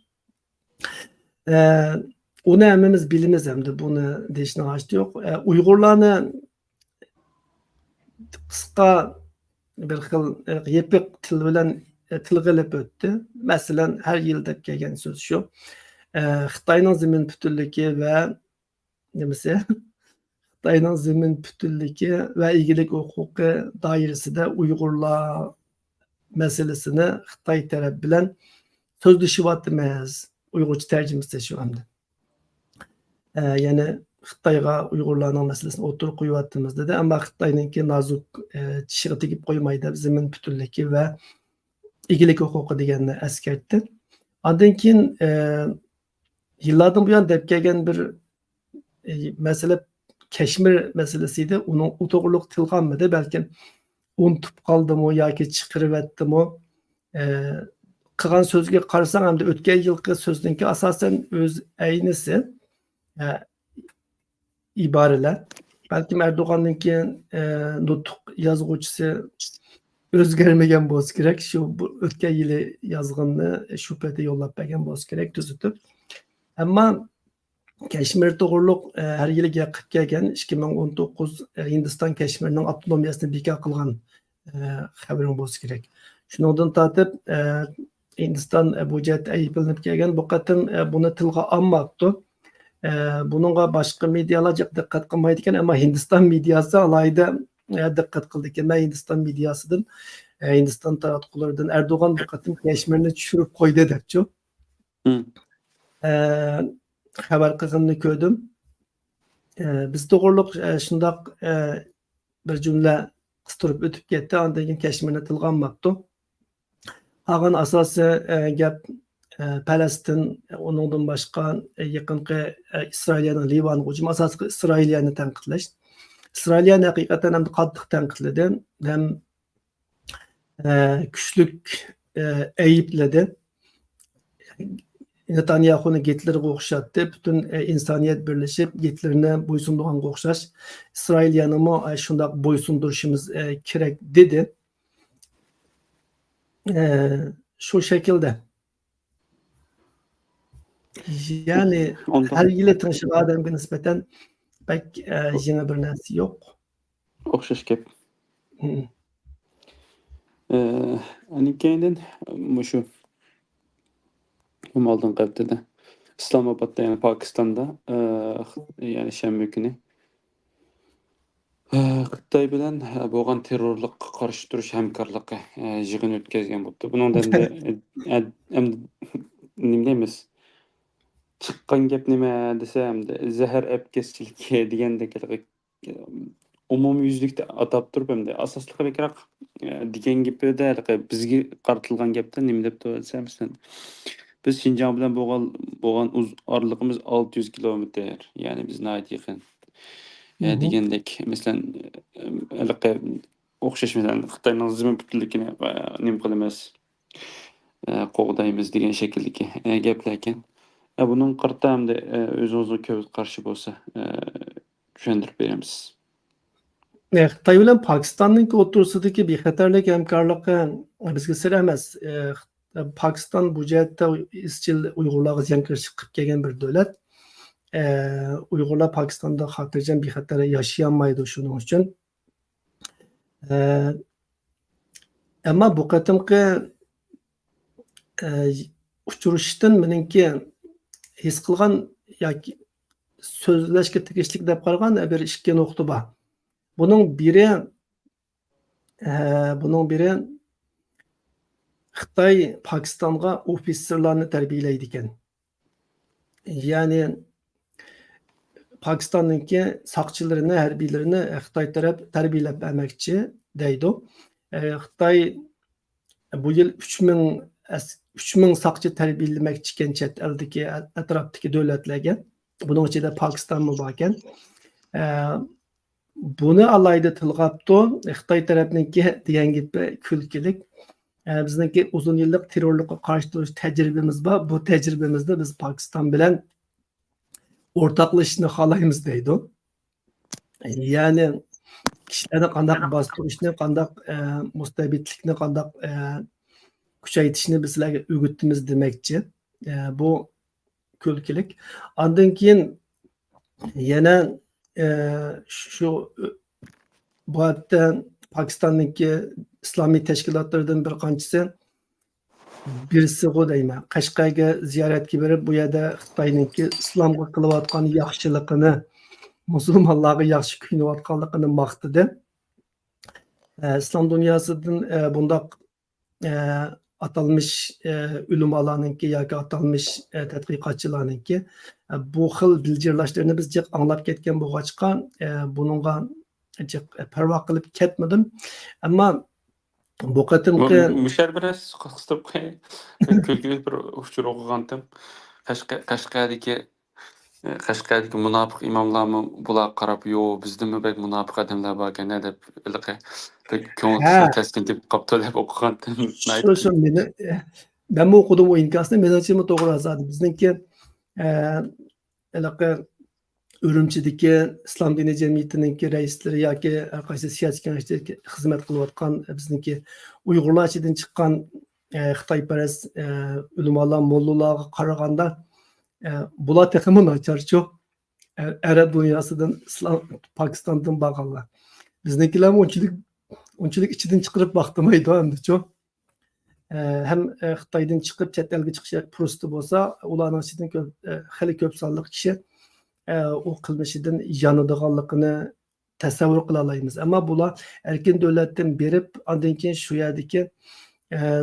onu hemmimiz bilimiz hem de bunu değişine açtı yok. Uygurlarını kısa bir xil yepik til bilen tilgilip öttü. Mesela her yılda kelgen söz şu. Xitayning zemin bütünlüğü ve nemesi? Xitayning zemin bütünlüğü ve ilgilik hukuku dairesinde Uygurlar meselesini Xitay tarafı bilen sözleşivatmaz. Uygurca tercümesi şu anda. Yani Xitayga Uygurlarning meselesini oturup koyuvattığımız dedi. Ama Xitay'ınki nazuk çişiği tegip koymaydı. Zemin bütünlüğü ve ilgilik hukuku deganini eskertti. Ondan keyin yıllardan bu yana dep kelgan bir mesele Keşmir meselesiydi. Onun u to'g'riliq tilganmidi. Balki unutib qoldimi yoki chiqarib etdimi. Qilgan so'zga qarasang hamda o'tgan yilgi so'zningki asosan o'z aynisi iboralar. Balki Erdo'g'anningki nutq yozuvchisi o'zgarmagan bo'lsa kerak. Shu o'tgan yili yozganni shu paytda yo'llab bergan bo'lsa kerak tuzitib. Ammo Keşmir to'g'riliq har yili qilib kelgan 2019 Hindiston Keşmirning avtonomiyasini bekor qilgan xabaring bo'lsa kerak. Shundan tortib Hindiston bu jihatda ayblanib kelgan. Bu qatim buni tilga olmabdi. Bununla boshqa medialar diqqat qilmaydi ekan, ammo Hindiston mediasi alayda diqqat qildi ekan. Men Hindiston mediasidan Hindiston tarafdorlaridan Erdo'g'an bu qatim Keşmirni tushirib qo'ydi debchi. Xabar qilganini ko'rdim. Biz to'g'riliq shundoq bir jumla qistirib o'tib ketdi. Ondan keyin Keşmirni tilga olmabdi. Qolgan asosiy gap Palastin, onundan boshqa yaqinqi İsrailning Livan hujumi asosiy İsrailni tanqidlash. İsrailni haqiqatan ham qattiq tanqidladi, ham kuchlik aybladi. Netanyahu'ni Hitler'ga o'xshatdi. Bütün insoniyat birlashib Hitlerni bo'ysundirganga o'xshash. İsrailni shundoq bo'ysundirishimiz kerak dedi. Şu şekilde. Yani her yıl tanışık adamga nispeten pek yeni bir narsa yok. O'xshash gap. Keyin shu oldin qabdida Islomobodda, ya'ni Pokistonda ya'ni shanba kuni Xitoy bilan bo'lgan terrorlikqa qarshi turish hamkorligi yig'in o'tkazgan bo'ldi. Buningdan nima deymiz? Chiqqan gap nima desam, zahar apkeschilik degandek umumyuzlikda atab turib hamda asosliq bekroq degan gapida bizga qaratilgan gapda nima deb desam, biz Şinjan bilan bo'lgan oraliqimiz 600 kilometr. Ya'ni biz nayt yaqin. Degandek, masalan, o'xshash masalan Xitoyning zemin bütünlüğini nima qilamiz, qo'g'daymiz degan shakldagi gaplar ekan. Buning qirta hamda o'zimizga ko'p qarshi bo'lsa tushuntirib beramiz. Xitoy bilan Pokistonning o'rtasidagi bexatarlik hamkorligi bizga sir emas. Pakistan bu jihatda izchil Uyg'urlarga jangarchilik qilib kelgan bir davlat. Uyg'urlar Pokistonda xotirjam bexatar yashayolmaydi shuning uchun. Ammo bu qatimqi uchrashishdan meningki his qilgan yoki so'zlashga tegishli deb qaragan bir ikki nuqta bor. Buning biri Bunun biri Xitoy Pokistonga ofitserlarni tarbiylaydi ekan. Ya'ni Pokistonningki saqchilarini, harbiylarini Xitoy taraf tarbiyalab bermoqchi deydi. Xitoy bu yil 3000 saqchi tarbiyalamoqchi ekan chet eldagi atrofdagi davlatlarga. Buning ichida Pokistonmi bor ekan. Buni alayda tilg'abdi. Xitoy tarafniki degan gapi kulkilik. Bizniki uzun yillik terrorlikqa qarshi turish tajribamiz bor. Bu tajribamizda biz Pokiston bilan o'rtoqlashishni xohlaymiz deydi. Ya'ni kishilarni qanday bostirishni, qanday mustabidlikni qanday kuchaytirishni biz sizlarga o'rgatamiz demoqchi. Bu kulkilik. Ondan keyin yana shu bu yerda Pokistonniki islomiy tashkilotlardan bir qanchasi birisi deyman Qashqarga ziyoratga berib bu yerda Xitoyniki islomga qilayotgan yaxshiligini, musulmonlarga yaxshi kuyinayotganligini maqtadi. İslam dünyasından bundaq atalmış ulamolarningki yoki atalmış tadqiqotchilarningki bu xil bildirlashlarni biz jiq anglab ketgan bo'lg'achqa buningga jiq parvo qilib ketmadim. Ammo bu qatimki Müşer biraz kıstırıp külgülü bir uçur okugandım. Qashqardagi munofiq imomlarmi bular qarab yo bizdimi bek munofiq odamlar bor ekan deb ko'ngil taskin deb qolib deb o'qigandim. Shu meni ben o'qidim o inkasni menimcha to'g'ri yozadi. Bizniki Urumchidagi Islom diniy jamiyatining raislari yoki qaysi siyosiy kengashda xizmat qilayotgan bizniki Uyg'urlar ichidan chiqqan Xitoyparast ulamolar, mollalarga qaraganda bular texmi nacharchu Arab dunyosidan İslam Pokistondan bo'lganlar. Biznikilar unchalik ichidan chiqarib vaqtimaydi endi-chu. Hem Xitoydan chiqib chet elga chiqish pursti bo'lsa, ularning ichidan xili ko'p sonli kishi o qilmishidan yonadiganligini tasavvur qila olamiz. Ammo bular erkin davlatdan berib, ondan keyin shu yerdagi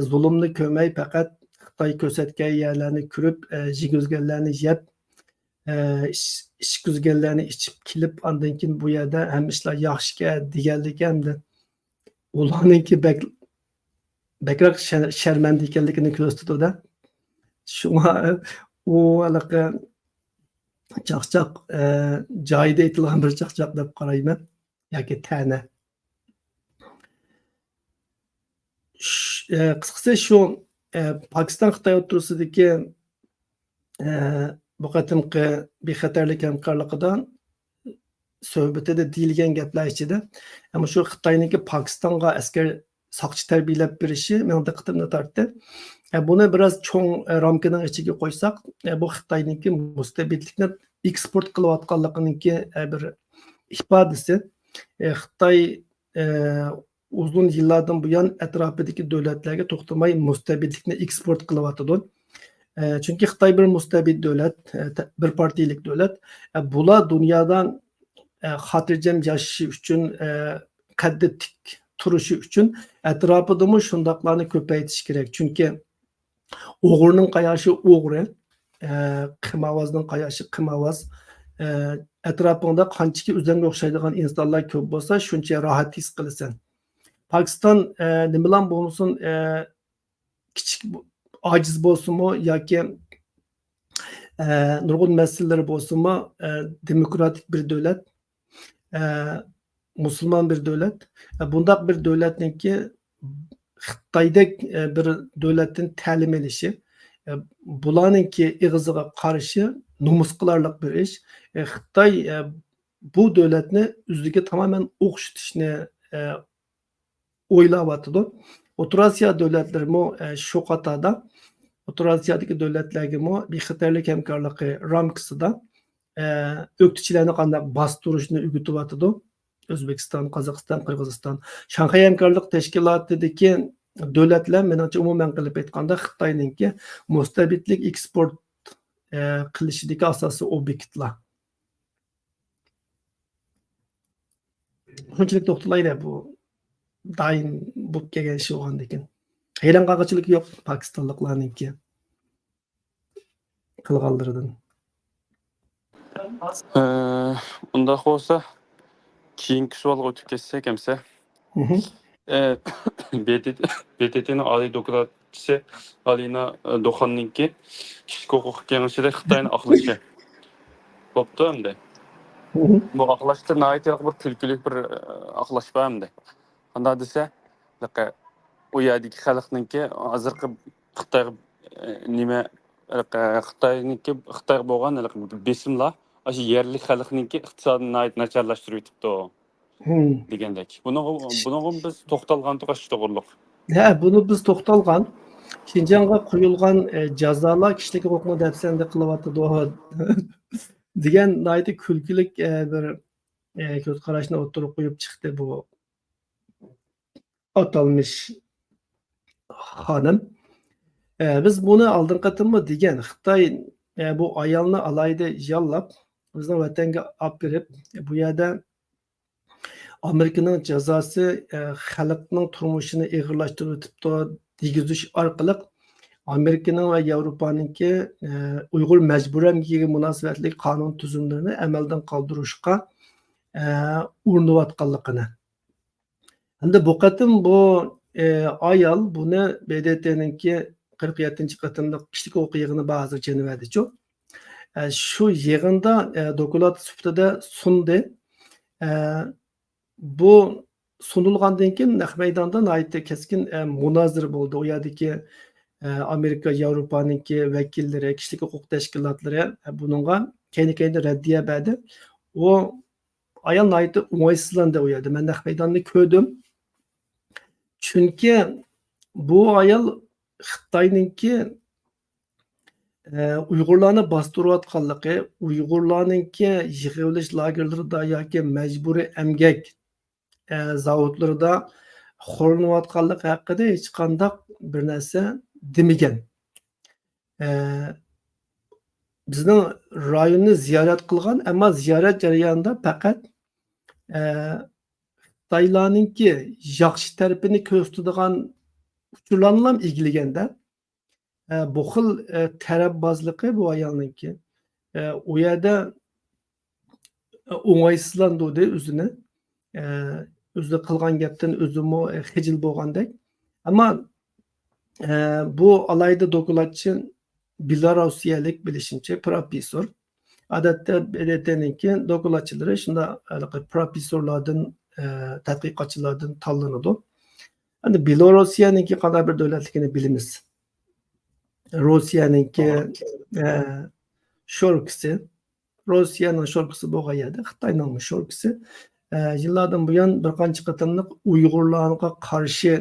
zulmni ko'may faqat Xitoy ko'rsatgan yerlarni ko'rib, jiguzganlarni yeb, ish kuzganlarni ichib kelib, ondan keyin bu yerda ham ishlar yaxshiga deganlik hamda ularningki bakroq sharmanda ekanligini ko'rsatadi. Shunga u alaqa chaqchaq joyida aytilgan bir chaqchaq deb qarayman yoki ta'na. Qisqasi shu Pokiston Xitoy o'rtasidagi bu qatimqi bexatarlik hamkorligidan suhbatida deyilgan gaplar ichida ama shu Xitoyniki Pokistonga askar saqchi tarbiyalab berishi meni diqqatimni tortdi. Buni biraz cho'ng ramkaning ichiga qo'ysak, bu Xitoyniki mustabidlikni eksport qilayotganliginiki bir ifodasi. Xitoy uzun yillardan buyon atrofidagi davlatlarga to'xtamay mustabidlikni eksport qilyotdi. Chunki Xitoy bir mustabid davlat, bir partiyalik davlat. Bular dunyodan xotirjam yashashi uchun, qaddi tik turishi uchun atrofidami shundoqlarni ko'paytirish kerak. Chunki o'g'rining qayoshi o'g'ri, qimavozning qayoshi qimavoz. Atrofingda qanchaki o'zingga o'xshaydigan insonlar ko'p bo'lsa, shuncha rohat his qilasan. Pokiston nima bilan bo'lsin, kichik ojiz bo'lsinmi yoki nurg'un masalalar bo'lsinmi, demokratik bir davlat, musulmon bir davlat. Bundaq bir davlatningki Xitoydek bir davlatdan ta'lim olishi, bularningki ig'ziga qarshi nomus qilarlik bir ish. Xitoy bu davlatni o'ziga tamoman o'xshatishni o'ylayapti. O'rta Osiyo davlatlarimi shu qatorda O'rta Osiyodagi davlatlarga bexatarlik hamkorligi ramkasida o'qituvchilarni qanday bostirishni o'rgatyapti. O'zbekiston, Qozog'iston, Qirg'iziston, Shanxay hamkorlik tashkilotidagi davlatlar menimcha umuman qilib aytganda Xitoyningki mustabidlik eksport qilishidagi asosiy obyektlar. Shunchalik to'xtalaydi bu daim bo'lib kelgan ish bo'lgan ekan. Hayron qalg'uchilik yo'q Pokistonliklarningki qilganlaridan. Unda olsa keyingi savolga o'tib ketsak hamsa. BTT'nin Ali dokladçısı Alina Dokhan'ınki kişilik hukuk kengişide Xitayning aqlashi. Bo'pti endi. Bu aqlashda naytliq bir kulkulik bir aqlashba endi. Qanday desa, u yerdagi xalqninki hozirgi Xitoy nima Xitoy bo'lgan besimlar aşı yerlik xalqninki iqtisodini nayt nacharlashtirib yetibdi degandek. Buni biz to'xtalgan to'g'ri to'g'riliq. Ha, buni biz to'xtalgan. Şinjan'a qo'yilgan jazolar kishilik huquqni dafsanda qilyapti degan nayt kulkulik bir ko'z qarashni o'tirib qo'yib chiqdi bu atalmış xonim. Biz buni oldin qatimmi degan Xitoy bu ayolni alayda yollab bizning vatanga olib berib bu yerda Amerikaning jazosi xalqning turmushini og'irlashtirib o'tibdi degizish orqali Amerikaning va Yevropaningki Uyg'ur majburiy emgiga munosabatli qonun tuzumlarini amaldan qoldirishga urinayotganligini. Endi bu qatim bu ayol buni BDT'ninki 47. qatimliq kishilik huquq yig'ini ba'zi Jenevada-chu. Shu yig'inda doklad sifatida sundi. Bu sunulgandan keyin naq maydonda naytda keskin munozara bo'ldi. U yerdagi Amerika, Yevropaningki vakillari, kishilik huquq tashkilotlari buningga keyin raddiya berdi. U ayol naytda o'ngsizlandi u yerda. Men naq maydonni ko'rdim. Chunki bu ayol Xitoyningki Uyg'urlarni bostirayotganligi, Uyg'urlarningki yig'ilish lagerlarida yoki majburiy emgak zavodlarida xo'rlanayotganligi haqida hech qanday bir narsa demagan. Bizning rayonni ziyorat qilgan, ammo ziyorat jarayonida faqat Xitoylarningki yaxshi tarafini ko'rsatadigan uchurlarni ham egilganda bu xil tarafbozligi bu ayolningki u yerda o'ngsizlandi o'zini o'zi qilgan gapdan o'zimi xijil bo'lgandek. Ammo bu alayda dokladchi Belarusiyalik bilishimcha professor. Odatda BDT'ninki dokladchilari shunda professorlardan tadqiqotchilardan tanlanadi. Endi Belorusiyaningki qanday bir davlatligini bilamiz. Rossiyaningki sho'rkisi, Rossiyaning sho'rkisi bo'lgan yerda Xitoyning sho'rkisi yillardan buyon bir qancha qatimliq Uyg'urlarga qarshi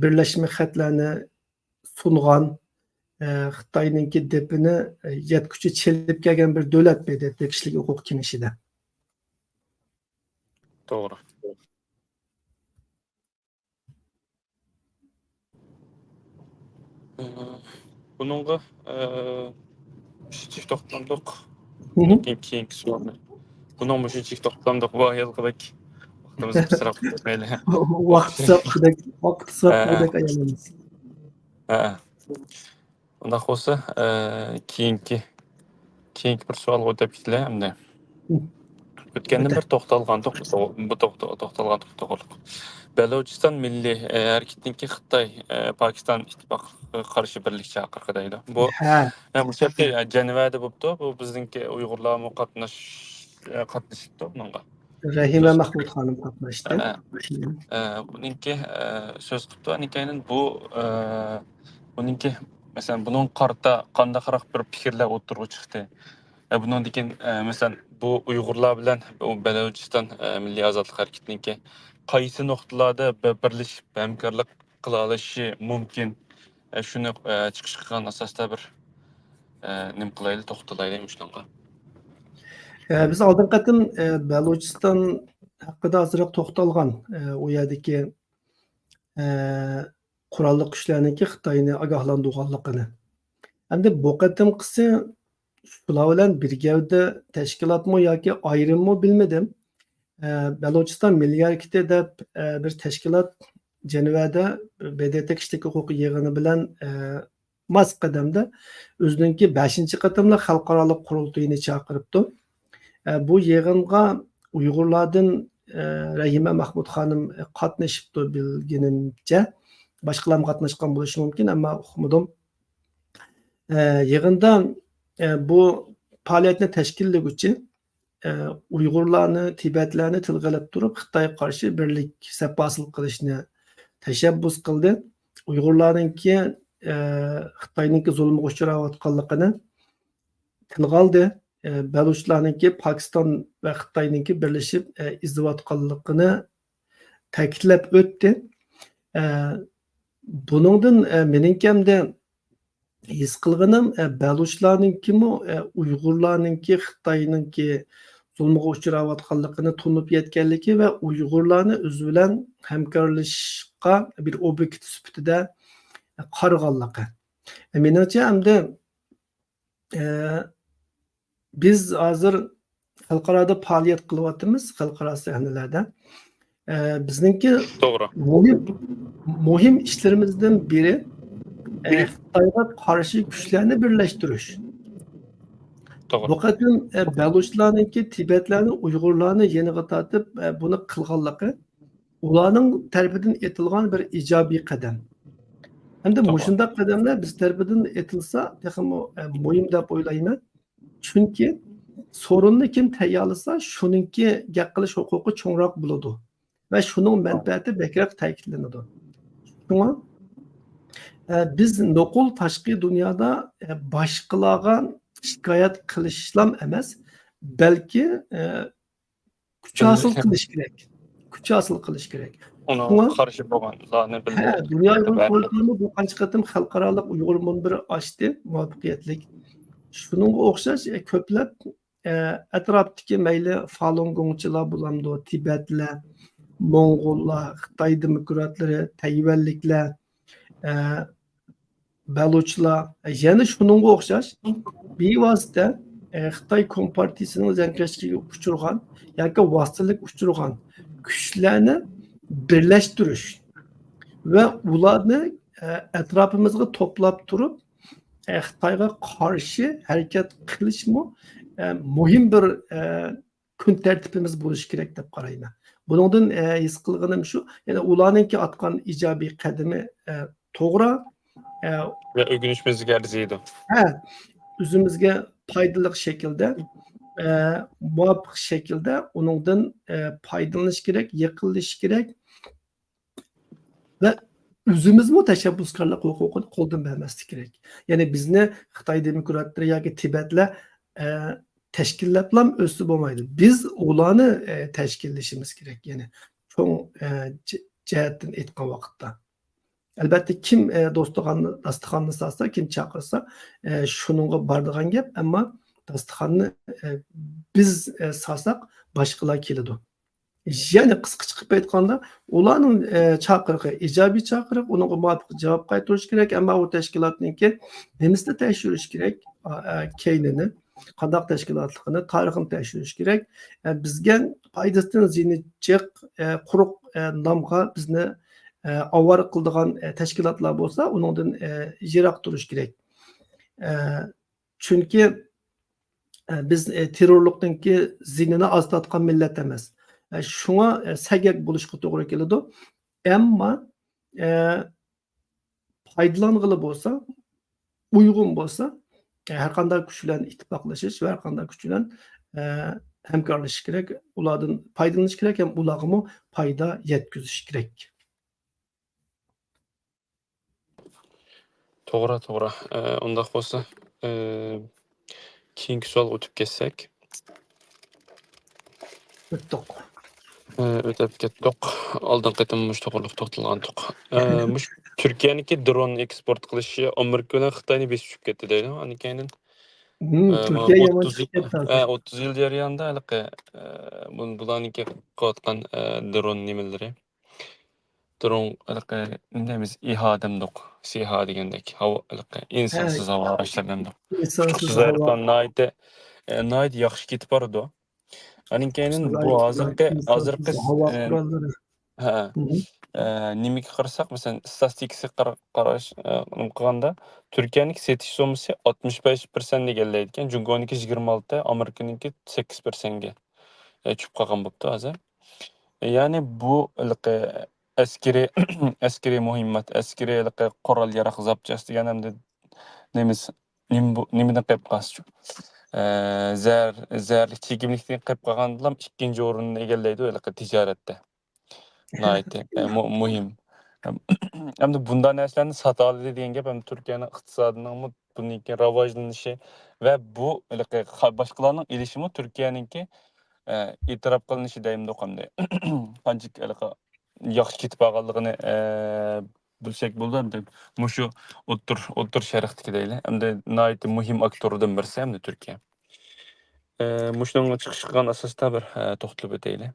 birlashma xatlarni sungan Xitoyningki depini yetkuchi chelib kelgan bir davlat BDT kishilik huquq kengashida. To'g'ri. Bununla çift toplamdık. Keyinki suallar. Bunun için çift toplamdık. Bu ayılgıdaki vaktimizi pısırap etmeyle. Vaqt sırap ayalımız. Ondan olsa keyinki bir sual o'tib ketile hamda. O'tganda bir to'xtalgan to'xtalgan. Balochiston milliy harakatninki Xitoy Pokiston ittifoqiga qarshi birlik chaqirg'idaydi. Bu bu yerda Jenevada bo'libdi. Bu bizningki Uyg'urlar qatnashibdi bunga. Rahima Mahmud xonim qatnashdi. Buningki so'z qilibdi. Anikaning bu buningki masalan buning qarta qandaqroq bir fikrlar o'tirib chiqdi. Bundan keyin masalan bu Uyg'urlar bilan u Balochiston milliy ozodlik harakatiniki qaysi nuqtalarda birlashib hamkorlik qila olishi mumkin? Shuni chiqish qilgan asosda bir nim qilaylik, to'xtalaylik shunga. Biz oldin qatim Balochiston haqida ozroq to'xtalgan. U yerdagi qurolli kuchlarningki Xitoyni ogohlantirganligini. Endi bu qatimqisi shular bilan bir gavda tashkilotmi yoki ayrimmi bilmadim. Balochiston Milliy harakati deb bir tashkilot Jenevada BDT kishilik huquqi yig'ini bilan mos qadamda o'zininki 5-qatimli xalqaro qurultayini chaqiribdi. Bu yig'inga Uyg'urlardan Rahima Mahmud xonim qatnashibdi bilganimcha. Boshqalar qatnashgan bo'lishi mumkin, ammo uqmadim. Yig'inda bu faoliyatni tashkillovchi Uyg'urlarni, Tibetlarni tilga olib turib, Xitoyga qarshi birlik saf hosil qilishni tashabbus qildi. Uyg'urlarningki Xitoyningki zulmga uchrayotganligini tilga oldi. Baluchlarningki Pokiston va Xitoyningki birlashib izlayotganligini ta'kidlab o'tdi. Buningdan meningkamda his qilganim Baluchlarningkimi Uyg'urlarningki Xitoyningki zulmga uchrayotganligini tunib yetganligi va Uyg'urlarni o'zi bilan hamkorlashishga bir obyekt sifatida qaraganligi. Menimcha hamda biz hozir xalqaroda faoliyat qilyapmiz, xalqaro sahnalarda. Bizningki To'g'ri. muhim ishlarimizdan biri Xitoyga qarshi kuchlarni birlashtirish. To'g'ri. Bu qatim Baluchlarningki Tibetlarni, Uyg'urlarni yeniga tortib buni qilganligi ularning tarafidan etilgan bir ijobiy qadam. Hamda mushunda qadamlar biz tarafidan etilsa, texmo muhim deb o'ylayman. Chunki sorunni kim tayyorlasa, shuningki gap qilish huquqi cho'ngroq bo'ladi va shuning manfaati bekroq ta'kidlanadi. Shunga biz nuqul tashqi dunyoda boshqalarga shikoyat qilishlam emas, balki kuch hosil qilish kerak. Kuch hosil qilish kerak. Uni qarshi bo'lganlarni bildirdi. Dunyo qo'lqoni bu qancha qatim xalqaro Uyg'ur munbiri ochdi, muvaffaqiyatlik. Shuningga o'xshash ko'plab atrofdagi mayli Falun Gongchilar bo'lamdi, Tibetlar, Mo'ng'ullar, Xitoy demokratlari, Tayvanliklar, Baluchlar, yana shuningga o'xshash bevosita Xitoy Kompartiyasining zanglashishga uchragan yoki vositalik uchragan kuchlarni birlashtirish va ularni atrofimizga to'plab turib Xitoyga qarshi harakat qilishmi muhim bir kun tartibimiz bo'lishi kerak deb qarayman. Buningdan his qilganim shu, ya'ni ularningki atgan ijobiy qadami to'g'ri ve o'rganishimizga arziydi. O'zimizga foydali shaklda, muvofiq shaklda uningdan foydalanish kerak, yiqilish kerak va o'zimizmi tashabbuskorlik huquqini qo'ldan bermaslik kerak. Ya'ni bizni Xitoy demokratlari yoki Tibetlar tashkillablam o'sib bo'lmaydi. Biz ularni tashkillashimiz kerak, ya'ni cho'ng jihatdan aytgan vaqtda. Albatta kim dasturxonni solsa, kim chaqirsa, shuningga boradigan gap, ammo dasturxonni biz solsak boshqalar keladi. Ya'ni qisqa chiqib aytganda, ularning chaqirig'i ijobiy chaqiriq, unga muvofiq javob qaytarish kerak, ammo u tashkilotningki nemisini tekshirish kerak, keynini, qanday tashkilotligini, tarixini tekshirish kerak. Bizga foydasidan ziyni chiq, quruq nomga bizni avvar qiladigan tashkilotlar bo'lsa, uningdan yiroq turish kerak. Chunki biz terrorlikninki zinini azlatgan millat emas. Shunga sagak bo'lishga to'g'ri keladi. Ammo foydalang'ili bo'lsa, uyg'un bo'lsa, har qanday kuch bilan ittifoqlashish va har qanday kuch bilan hamkorlashish kerak. Ulardan foydalanish kerak, ham ularga foyda yetkazish kerak. To'g'ri. Unda bo'lsa, keyingi savolga o'tib ketsak. O'tib ketdik. Oldin qatim mush to'g'riliq to'xtalgandik. Mush Turkiyaniki dron eksport qilishi Amerika bilan Xitoyni besib tushib ketdi deydi. Ani keyin Turkiya yomon ketdi. 30 yil jarayonida bularniki qilayotgan dron nimalari. Dron neyimiz İHA demdik. SİHA degandek. Hava insonsiz havo arachlaridan. Insonsiz havo. Nayt yaxshi ketib bordi. Aninkenin bu Sırayla azırkı insansız hava kuralları. ha Hı hı. nimiki qarasak mesela statistikasi qarash qilganda Turkiyaniki setish sommasi 65% egallaydi ekan, Jungoniki 26, Amerikaniki 8%ga tushib qolgan bo'pti hozir. Ya'ni bu askeri askeriy muhimmat, askeriy qurol yarog' zapchast degan hamda nemiz nimadan qilib qolsa zar chekimlikdan qilib qolganda ham ikkinchi o'rinni egallaydi tijoratda. Nihoyatda muhim. Hamda bunday narsalarni sota oladi degan gap ham Turkiyaning iqtisodining buniki rivojlanishi va bu boshqalarning ilishimi Turkiyaningki e'tirof qilinishi deyimdi qanday. Qanchalik yaxshi ketib qolganligini bilsak bo'ladi. Mushu o'ttir sharqdagi deyli. Hamda nihoyatda muhim aktorlardan birisi hamda Turkiya. Mushunga chiqishgan asosda bir to'xtalib o'taylik.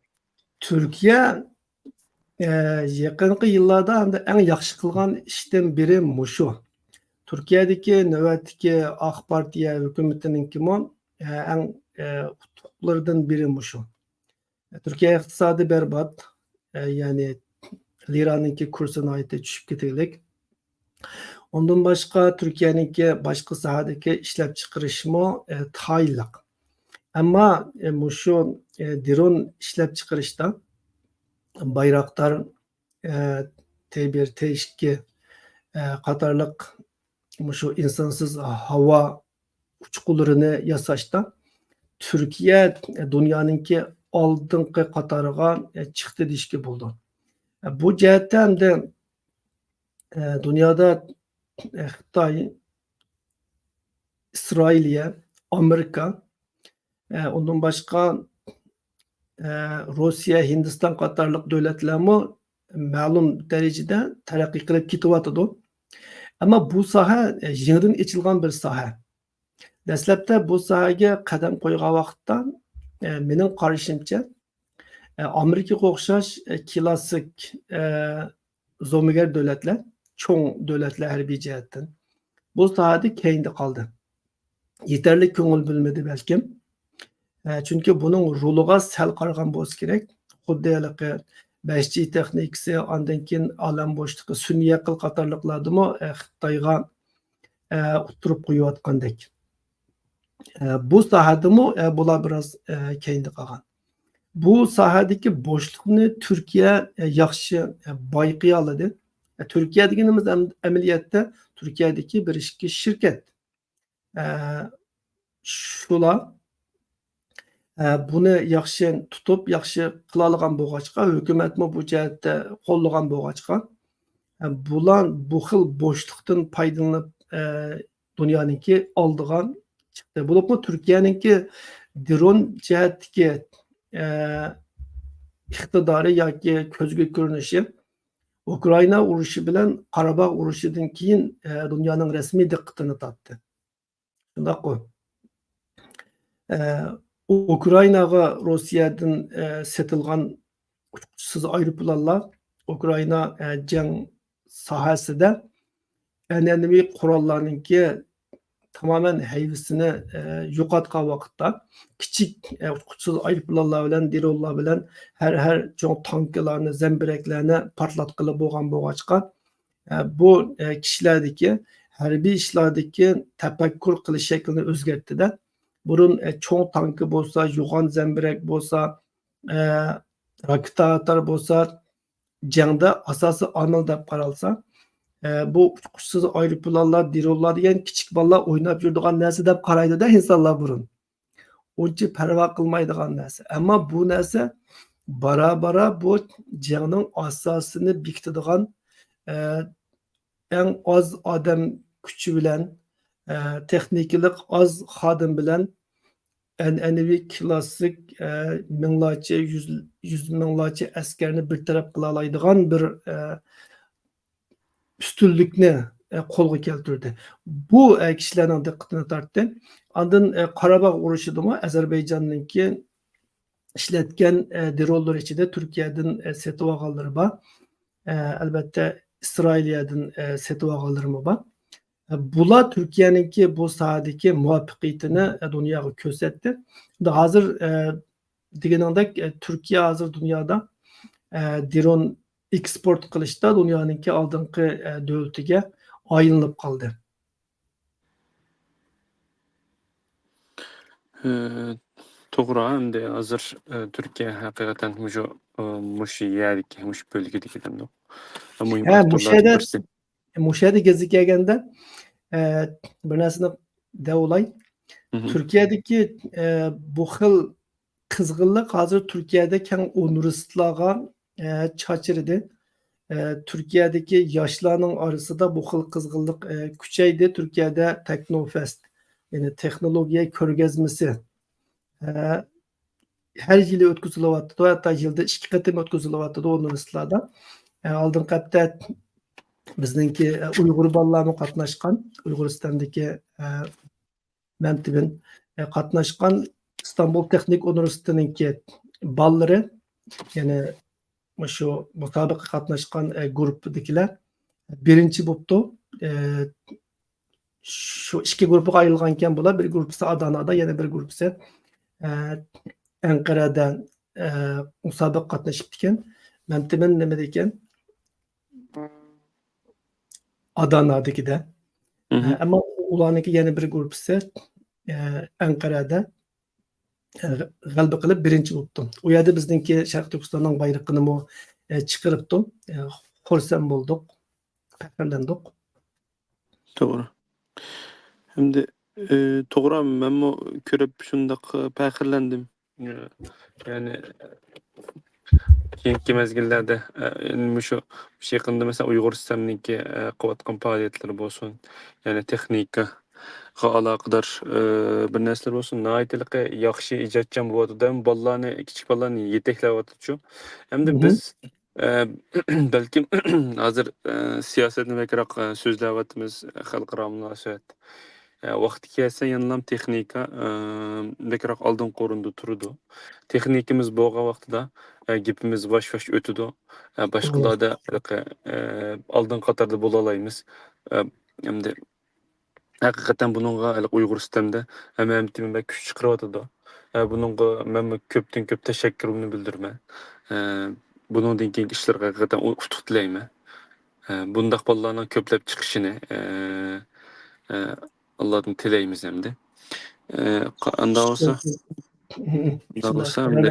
Türkiye yaqinqi yillarda hamda eng yaxshi qilgan ishdan biri mushu. Türkiye'deki növbetdeki AK Partiya hükümetininki eng utuqlardan biri mushu. Türkiye iqtisadi berbat. Yani liranınki kursuna ait düşüp ketaylik. Ondan başka Türkiye'ninki başka sahadaki işlep çıkarışımı tayinlik. Ama mushu drone işlep çıkarışta Bayraktar T1, T2 qatarlıq mushu insansız hava uçqularını yasaşta Türkiye dünyanınki aldınqı qatarıga çıktı dişki buldu. Bu cihetten de dünyada Xitay, İsrail'ye, Amerika, ondan başka Rusya, Hindistan qatarlıq devletlerimi ma'lum derecede terakki qilib ketyapti. Ama bu saha yenidan içilgan bir saha. Dastlabda bu sahaga qadam qo'ygan vaqtda mening qarashimcha Amerikaga o'xshash klassik zo'migar davlatlar, cho'ng davlatlar harbiy jihatdan bu sahada keyinda qoldi. Yetarli ko'ngil bo'lmadi balkim. Chunki buning roliga sal qaragan bo'lsa kerak. Xuddi 5G texnikasi, ondan keyin olam bo'shlig'i, sun'iy aql qatorliqlardimi Xitoyga utirib qo'yayotgandek. Bu sahadami bular biroz keyinda qolgan. Bu sahadagi bo'shliqni Turkiya yaxshi boyiqiy oladi. Turkiya deganimiz amaliyotda Turkiyadagi bir ikki shirkat. Shular buni yaxshi tutib, yaxshi qila olgan bo'lg'achqa, hukumatmi bu jihatda qo'llagan bo'lg'achqa, bular bu xil bo'shliqdan foydalanib dunyoninki oldigan chiqdi. Bo'libmi Turkiyaninki dron jihatdagi iqtidori yoki ko'zga ko'rinishi Ukraina urushi bilan Qarabağ urushidan keyin dunyoning rasmiy diqqatini tortdi. Shundaqku. Ukrainaga Rossiyadan setilgan uçuşsuz aeroplanlar Ukraina jang sahasida an'anaviy qurollarninki tamamen hayvisini yo'qotgan vaqtda kichik uçuşsuz aeroplanlar bilan, dronlar bilan har cho'ng tanklarni, zambiraklarni portlatqili bo'lgan bo'lg'achqa bu kishilardagi harbiy ishlardagi tafakkur qilish shaklini o'zgartdi-da. Burun cho'ng tanki bo'lsa, yo'g'on zambirak bo'lsa, raketa atar bo'lsa, jangda asosiy omil deb qaralsa, bu uçuşsuz aeroplanlar, dronlar degan kichik bolalar o'ynab yuradigan narsa deb qaraydi-da insonlar burun. Uncha parvo qilmaydigan narsa. Ammo bu narsa bara bu jangning asosini bekitadigan eng oz odam kuchi bilan texnikalik az xodim bilan an'anaviy klassik minglarcha, yüz minglarcha askarni bir taraf qila oladigan bir ustunlikni qo'lga keltirdi. Bu kishilarning diqqatini tortdi. Ondan Qarabağ urushidami Ozarbayjonningki ishlatgan dronlar ichida Turkiyadan setib olganlari bor. Albatta İsrailiyadan setib olganlari bor. Bular Türkiye'ninki bu sahadaki muvaffaqiyatini dunyoga ko'rsatdi. Hozir deganingdek Turkiya hozir dunyoda dron eksport qilishda dunyoninki oldingi davlatiga aylanib qoldi. To'g'ri, endi hozir Turkiya haqiqatan mushu yerdagi, mushu bölgedagi muhim aktorlardan birisi. Mushada gezi kelganda bir narsani davlay. Turkiyadagi bu xil qizg'inlik hozir Turkiyada keng universitetlarga chachirdi. Turkiyadagi yoshlarning orasida bu xil qizg'inlik kuchaydi. Turkiyada Teknofest, ya'ni texnologiya ko'rgazmasi her yili o'tkazilyapti. Hatta yilda 2 qatim o'tkazilyapti universitetlarda. Oldingi hafta bizningki Uyg'ur bolalarni qatnashgan, Uyg'uristondagi Mantibin qatnashgan İstanbul Texnik Üniversitesi'ninki balları, yani şu mutabık qatnashgan grupdagilar birinchi bo'libdi. Şu ikki guruhga ayrılgan ekan bular. Bir guruhisi Adana'da, yana bir guruhisi Ankara'da musobaqa qatnashib ekan. Mantibin nima ekan? Adana'dagida. Ama ularniki yana bir guruhisi Ankara'da g'alaba qilib birinchi bo'libdi. U yerda bizningki Sharq Turkistonning bayrog'ini chiqaribdi. Xursand bo'ldik, faxrlandik. To'g'ri. Hamda to'g'ri, menmo ko'rib shundoq faxrlandim. Ya'ni keyingi mezgillarda shu yaqinda masalan Uyg'uristonninki qilayotgan faoliyatlari bo'lsin, ya'ni texnika aloqador bir narsalar bo'lsin, nihoyatda yaxshi ijodchan bo'ladi. Bolalarni, kichik bolalarni yetaklayotdi. Hamda biz balkim hozir siyosatni bakroq so'zlayapmiz, xalqaro munosabat. Vaqti kelsa yanılam texnika bakroq oldin o'rinda turadi. Texnikamiz bo'lgan vaqtida gapimiz vash-vash o'tadi. Boshqalarda oldin qatorda bo'la olamiz. Hamda haqiqatan bununla Uyg'uristonda hammaning kuch chiqaryotdi. Bununla men ko'pdan ko'p tashakkurimni bildiraman. Buningdan keyingi ishlarga haqiqatan utuq tilayman. Bundaq bolalarning ko'plab chiqishini Allohdan tilaymiz hamda. Anda olsa hamda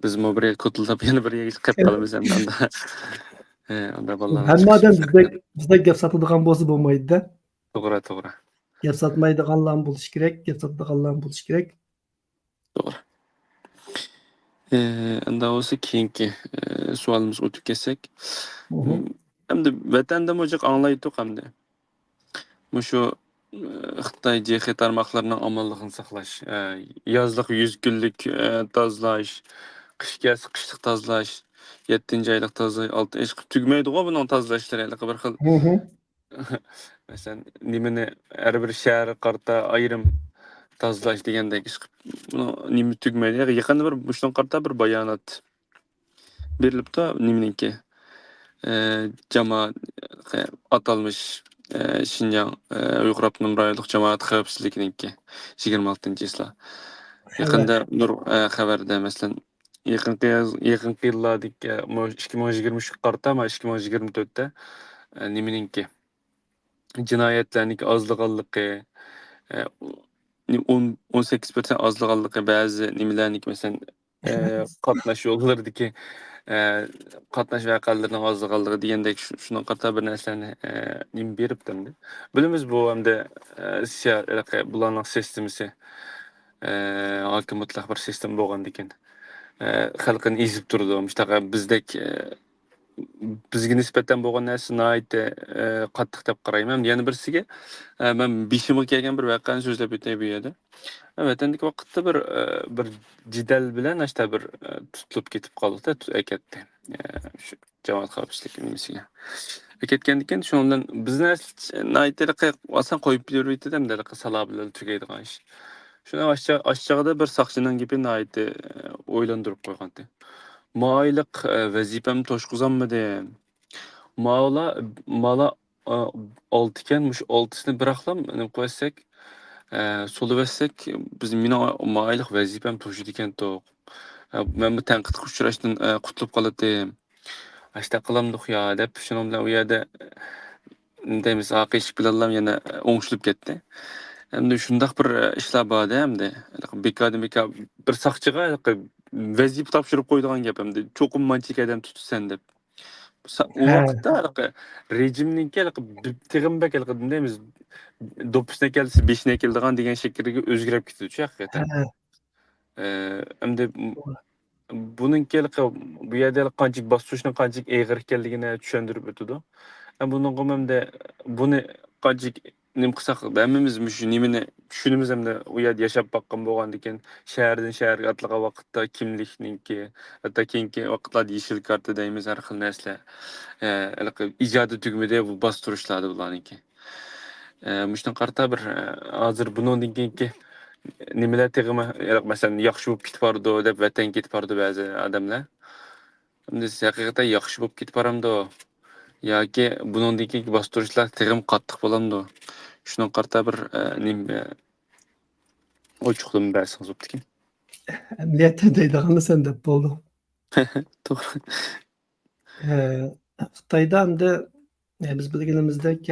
biz mobil kodlab yana bir yerga chiqib qolamiz hamda. Anda bolalar. Hammadan bizda gap sotadigan bo'lsa bo'lmaydi-da. To'g'ri. Gap sotmaydiganlar bo'lish kerak, gap sotadiganlar bo'lish kerak. To'g'ri. Anda olsa keyingi savolimiz o'tib ketsak. Hamda vatanda mo'jiq anglaydiq hamda. Mushu Xitoy JX tarmoqlarining omonligini saqlash, yozlik 100 kunlik tozalash, qishlik tozalash, 7-oylik tozalash, 6 tugmaydi-ku buning tozalashlari bir xil. Masalan, nimani har bir shahar qarta ayrim tozalash degandek ish qilib, buni nima tugmaydi. Yaqinda bir shundan qarta bir bayonot berilibdi, nimaniki jamoat atalmış Şinjan Uyghur Abnum Rayonluq Cemaat Xavfsizligininki 26-yılla. Yaqinda nur xabarda masalan yaqinqi yillardagi 2023 qarta ama 2024'te nimaninki jinoyatlarning ozlig'anligi 18% ozlig'anligi ba'zi nimalarniki masalan qatnash yo'llaridagi qatnash vaqalarining ozlig'anligi degandek shundan qarta bir narsalarni nima beribdi. Bilamiz bu hamda bularning sistemasi hokimiyatli bir sistem bo'lgandan keyin xalqni ezib turdi. Mushtaqa bizdek bizga nisbatan bo'lgan narsa nihoyatda qattiq deb qarayman. Yana birisiga men beshimga kelgan bir voqeani so'zlab o'tay bu yerda. Evet, endiki vaqtda bir jidal bilan ashta bir tutilib ketib qoldi-da, akatdi. Shu jamoat xavfsizligi nimasiga. Ketgandan keyin shundan bizni nihoyatda oson qo'yib beruvdi-da, hamda sala bilan tugaydigan ish. Shuna aşağıda bir saqchining gapi nihoyatda o'ylantirib qo'ygandi. Mo'ayliq vazifam to'shqizanmidi? Mala 6 ekan, mush 6sini bir aqlam nima qo'ysak Soluversek biz meni aylık vazifam turşu diken toq. Ben bu tanqidga uchrashdan qutulib qoladim. Ashta qilamdiq ya deb shuning bilan u yerda deymiz aqishib planlam yana o'ngishilib ketdi. Endi shundaq bir ishlar bor hamda beka bir saqchiga vazifa topshirib qo'ydigan gap hamda cho'qim manchik adam tutsan deb. U Ha, vaqtda rejimninki tig'imbak deymiz do'ppisni kelsa beshini keldigan degan shekilga o'zgarib ketdi haqiqatan. ha, Endi to'g'ri. buningki bu yerda qanchalik bostirishning qanchalik eg'ir ekanligini tushuntirib o'tadi. Bunun hamda buni qanchalik nim qilsak hammamiz shu nimani tushunimiz hamda u yerda yashab boqqan bo'lgandan keyin shahardan shaharga atlagan vaqtda kimlikninki hatto keyingi vaqtlarda yeshil karta deymiz har xil narsalar ijodi tugmada bu bostirishlardi bularniki. Muştan qarta bir hozir bundan keyingi nimalar tegimi masalan yaxshi bo'lib ketib bordi deb vatan ketib bordi ba'zi odamlar. Endi haqiqatan yaxshi bo'lib ketib boramdi yoki bundan keyingi bostirishlar tegim qattiq bo'lamdi. Shundan qarta bir nima ochiqdim ba'singiz o'tdiki. Emniyette deydiğini sen de buldun. To'g'ri. Xitoyda hamda biz bilganimizdek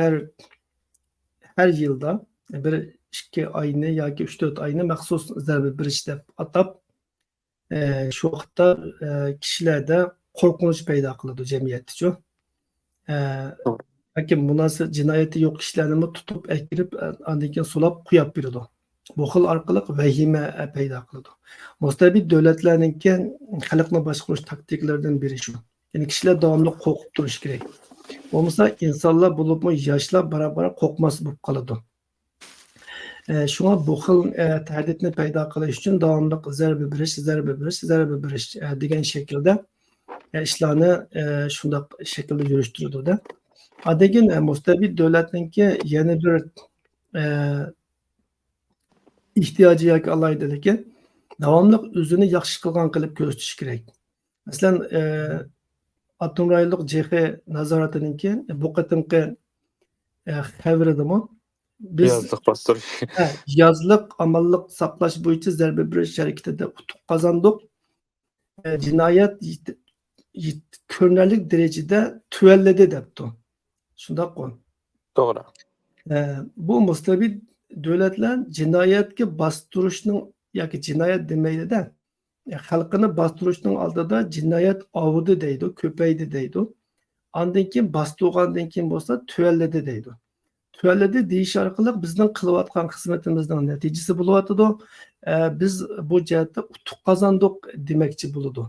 her yılda bir 2 ayını yoki 3-4 ayını maxsus zarba berish deb atab shu vaqtda kishilarda qo'rqinch paydo qiladi jamiyatda. Yoki munosib jinoyati yo'q kishilarni tutib akirib andan keyin sulab qo'yib beradi. Bu xil orqali vahima paydo qiladi. Mustabid davlatlarningki xalqni boshqarish taktikalaridan biri shu. Ya'ni kishilar davomli qo'rqib turish kerak. Bo'lmasa insonlar bo'libmi yoshlar barobar qo'rqmas bo'lib qoladi. Shunga bu xil tahdidni paydo qilish uchun davomli zarba berish degan shaklda ishlarni shunday shaklda yurishtiradi. Adagin mustabid davlatningki yana bir ehtiyoji yoki alohidaligi davomli o'zini yaxshi qilgan qilib ko'rsatish kerak. Masalan, atom rayonlik JX nazoratininki bu qatimqi xabaridami biz Yazlık bastırış. yazlık amallık saqlash bo'yicha zarba berish harakatida utuq qozondik. Jinoyat ko'rinarli darajada tuvalladi debdi. Shundaqmi? Doğru. Bu mustabid davlatlar jinoyatga bostirishning yoki jinoyat demaydi-da, xalqini bostirishning oldida jinoyat ovudi deydi, ko'paydi deydi. Andan keyin bostirgandan keyin bo'lsa tuvalladi deydi. Tuvalladi deyish orqali bizning qilayotgan xizmatimizning natijasi bo'lyotidi. Biz bu jihatda utuq qozondik demoqchi bo'ladi.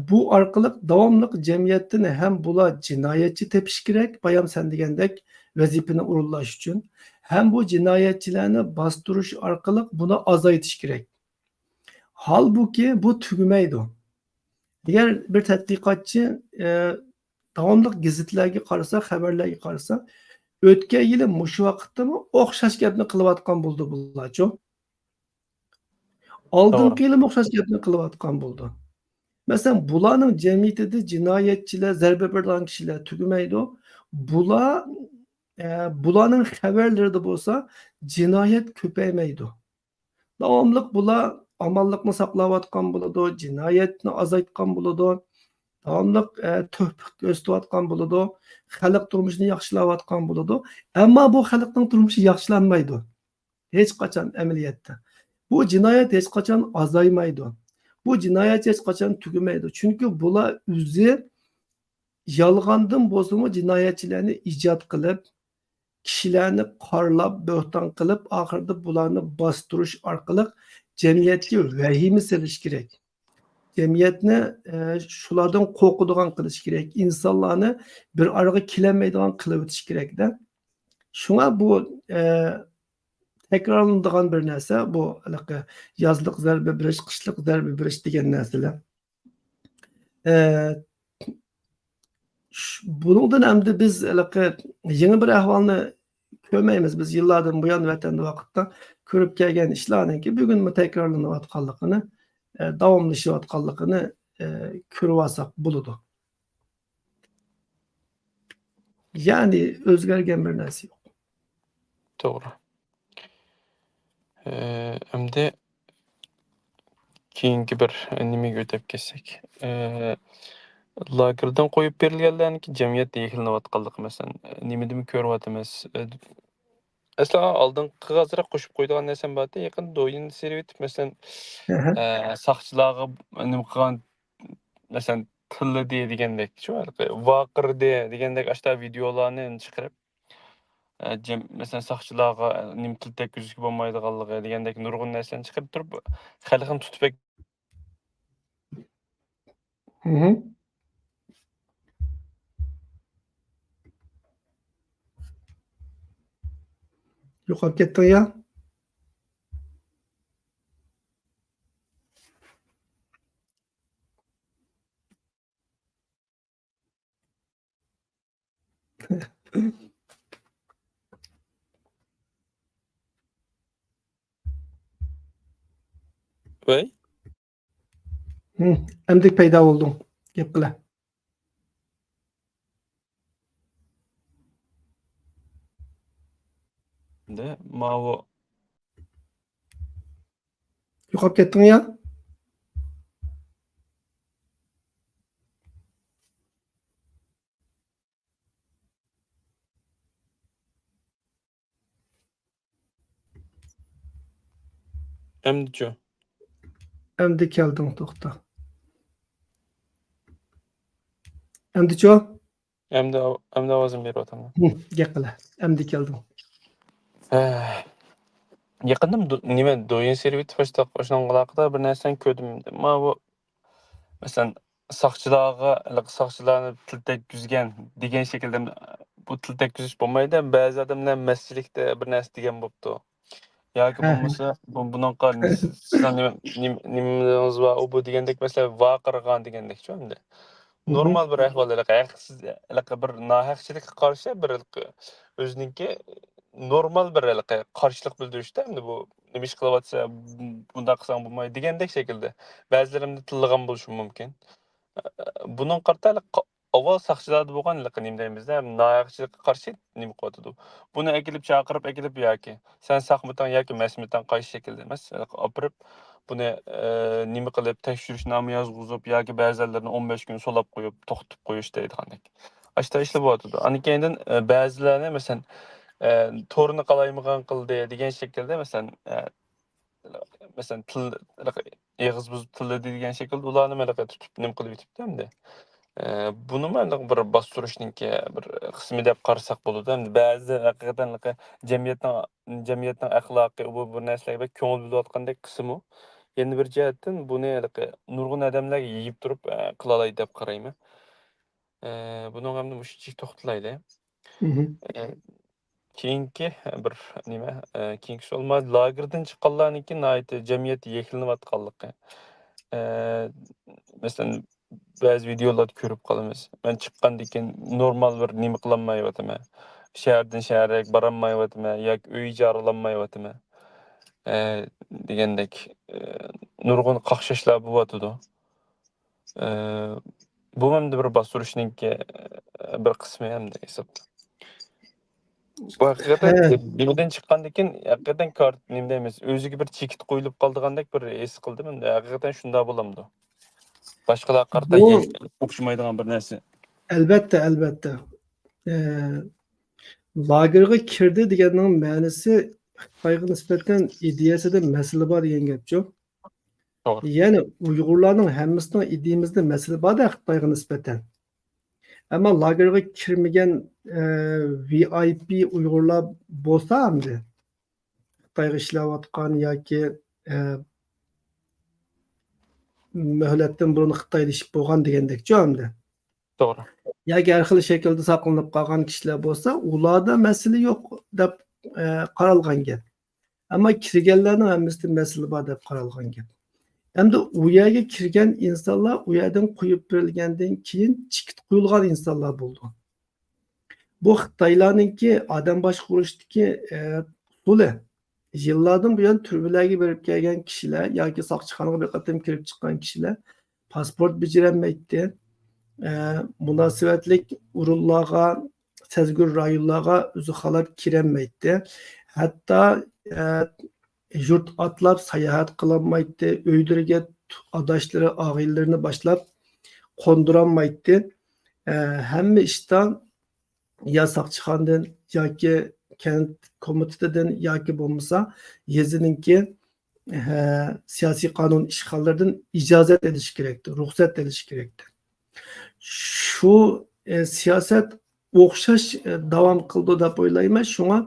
Bu orqali davomli jamiyatni ham bular jinoyatchi tepish kerak, bayam sen degandek vazifani o'rinlash uchun, ham bu jinoyatchilarni bostirish orqali buni azaytish kerak. Halbuki bu tugmaydi. Agar bir tadqiqotchi davomli gazetlarga qarasa, xabarlarga qarasa, o'tgan yili mushu vaqtdami o'xshash gapni qilayotgan bo'ldi bularchi. Oldingi yili o'xshash gapni qilayotgan bo'ldi. Mesela bularning jamiyatida jinoyatchilar, zarba bergan kishilar tugamaydi. Bularning xabarlarida bo'lsa jinoyat ko'paymaydi. Davomli bular amallikni saqlayotgan bo'ladi, jinoyatni azaytgan bo'ladi, davomli tövfiq o'stirayotgan bo'ladi, xalq turmushini yaxshilayotgan bo'ladi. Ammo bu xalqning turmushi yaxshilanmaydi. Hech qachon amaliyotda. Bu jinoyat hech qachon azaymaydi. Bu jinoyat hech qachon tugamaydi. Chunki bular o'zi yolg'ondan bo'lsa-mu jinoyatchilarni ijod qilib, kishilarni qorlab, bo'hton qilib, oxirida bularni bostirish orqali jamiyatga vahima selish kerak. Jamiyatni shulardan qo'rqadigan qilish kerak. Insonlarni bir araga kelmaydigan qilib o'tish kerak-da. Shunga bu takrorlanadigan bir narsa bu yozliq zarba berish, qishliq zarba berish degan narsalar. Bundan hamda biz yangi bir ahvolni ko'rmaymiz. Biz yillardan buyon vatanda vaqtda ko'rib kelgan ishlarniki bugun takrorlanayotganligini, davomlashayotganligini ko'rib olsak bo'ladi. Ya'ni o'zgargan bir narsa yo'q. Doğru. Endi keyingi bir nimaga o'tib ketsak. Lagerdan qo'yib berilganlarniki jamiyatda yekilnayotganligi masalan, nimadimi ko'ryapmiz. Aslida oldingi azroq qo'shib qo'ydigan narsam borda, yaqin do'yin servetib masalan, saqchilarga nima qilgan masalan tilladi degandek, shu vaqirdi degandek ashta videolarni chiqarib, masalan saqchilarga nima til tekkizishga bo'lmaydiganligi degandek nurg'un narsani chiqarib turib, xalqni tutib Yo'qolib ketding ya. Voy, Endi paydo bo'lding. Gap qila. Mavo Yo'qolib ketding ya. emdicho. Endi kelding, to'xta. Endi-cho? Endi ovozim beryapman. Gap qila. Endi kelding. Yaqinda nima do'yin servetib boshlanganlarda bir narsani ko'rdim. Bu masalan saqchilarni til tekkizgan degan shaklda bu til tekkizish bo'lmaydi. Ba'zi odamlar masjilikda bir narsa degan bo'pti. Yoki bo'lmasa bunaqqa nimangiz bor u bu degandek masalan vaqirgan degandek-chi endi. Normal bir ahvolda haqsiz bir nohaqchilikka qarshi bir o'ziniki normal bir qarshilik bildirishda endi bu nima ish qilyapsa bunday qilsang bo'lmaydi degandek shaklda ba'zilarimda tillagan bo'lishi mumkin. Bunun qarta avval saqchilarda bo'lgan nima deymizda nohaqchilikka qarshi nima qilyapti. Buni akilib yoki sen saqmitan yoki masmitan qaysi shaklda emas opirib buni nima qilib tekshirishnoma yozg'izib yoki ba'zilarni 15 kun solab qo'yib to'xtatib qo'yish deydigandek. Ashta ishlab bo'lyapti. Ani keyindan ba'zilarni masalan to'rni qalaymagan qildi degan shaklda masalan til eg'iz buzib tilladi degan shaklda ularni mana tutib nima qilib yetibdi endi. Buni mana bir bostirishninki bir qismi deb qarasak bo'ladi. Endi ba'zi haqiqatan jamiyatning axloqiy bu narsalarga ko'ngil bo'layotgandek qismi. Endi bir jihatdan buni nurg'un odamlarga yeyib turib qila oladi deb qarayman. Buni ham mushunchalik to'xtalaydi. Keyingi bir nima keyingi solma lagerdan chiqqanlarniki jamiyat yeklinayotganligi. Masalan ba'zi videolarni ko'rib qolamiz. Men chiqqandan keyin normal bir nima qilinmayapman. Shahardan shaharga borolmayapman yoki uy ijaralanmayapman. Degandek nurg'un qaqshashlar bo'lyapti. Bu ham bir bostirishninki bir qismi ham hisobda. Bu haqiqatan nimadan chiqqandan keyin haqiqatan kart nima deymiz o'ziga bir chekit qo'yilib qoldigandek bir his qildim endi haqiqatan shunday bo'lamdi. Boshqalar qarta o'xshamaydigan bir narsa. Albatta. Lagerga kirdi deganning ma'nosi Xitoyga nisbatan ideyasida masala bor degan gapchu. To'g'ri. Ya'ni Uyg'urlarning hammasining ideyamizda masala bor-da Xitoyga nisbatan. Ama lagerga kirmagan VIP Uyg'urlar bo'lsa hamda Xitoyga ishlayotgan yoki mühletdan burun Xitoyda ish bo'lgan degandekchi hamda. To'g'ri. Yoki har xil shaklda saqlanib qolgan kishilar bo'lsa, ularda masala yo'q deb qaralgan gap. Ammo kirganlarning hammasida masala bor deb qaralgan gap. Endi u yerga kirgan insonlar u yerdan qo'yib berilgandan keyin chikit qo'yilgan insonlar bo'ldi. Bu Xitoylarningki odam boshqarishdagi usuli. Yillardan buyon turbalarga berib kelgan kishilar yoki soqchixonaga bir qatam kirib chiqqan kishilar pasport bejiranmaydi. Münasebetlik urullarga, sezgür rayonlarga o'zi xalab kirolmaydi. Hatta yurt atlap sayahat kılanmaydı. Öyleriga adaşları, ağaylarını başlap konduranmaydı. Hem işten yasak çıkandan yoki kent komitetidan yoki bo'lmasa yezininki siyosiy qonun ishg'ollaridan ijozat edish kerakdi, ruxsat edish kerakdi. Shu siyosat o'xshash davom qildi deb o'ylayman. Shunga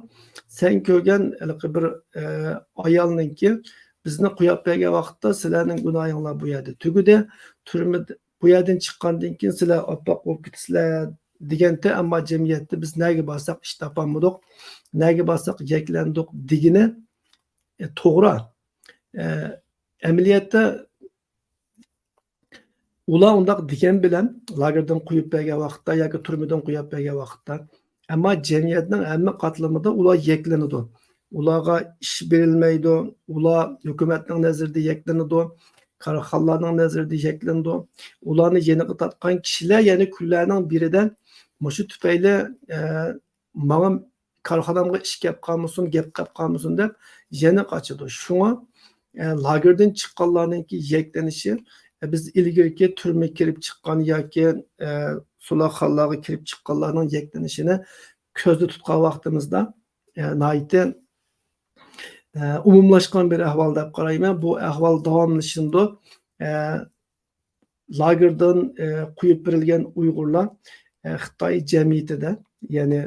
sen ko'rgan bir ayolninki bizni qo'yib bergan vaqtda sizlarning gunohinglar bu yerda tugudi, turmada bu yerdan chiqqandan keyin sizlar oppoq bo'lib ketasizlar deganda, ammo jamiyatda biz nega borsak ish topolmadik, nega borsak yaklandik degini to'g'ri. Amaliyotda ular undaq degan bilan lagerdan qo'yib bergan vaqtda yoki turmadan qo'yib bergan vaqtda, ammo jamiyatning hamma qatlamida ular yaklanadi. Ularga ish berilmaydi, ular hukumatning nazarida yaklanadi, korxonalarning nazarida yaklanadi. Ularni yeniga tatgan kishilar yana kunlarning biridan mushu tufayli mana korxonamga ish kelib qolmasin, gap qilib qolmasin deb yana qochadi. Shunga lagerdan chiqqanlarninki yaklanishi biz ilgirki turma kirib chiqqan yoki sulaxonlarga kirib chiqqanlarning yaklanishini ko'zda tutgan vaqtimizda nihoyatda umumlashgan bir ahvol deb qarayman. Bu ahvol davomlashindi. Lagerdan qo'yib berilgan Uyg'urlar Xitoy jamiyatida, ya'ni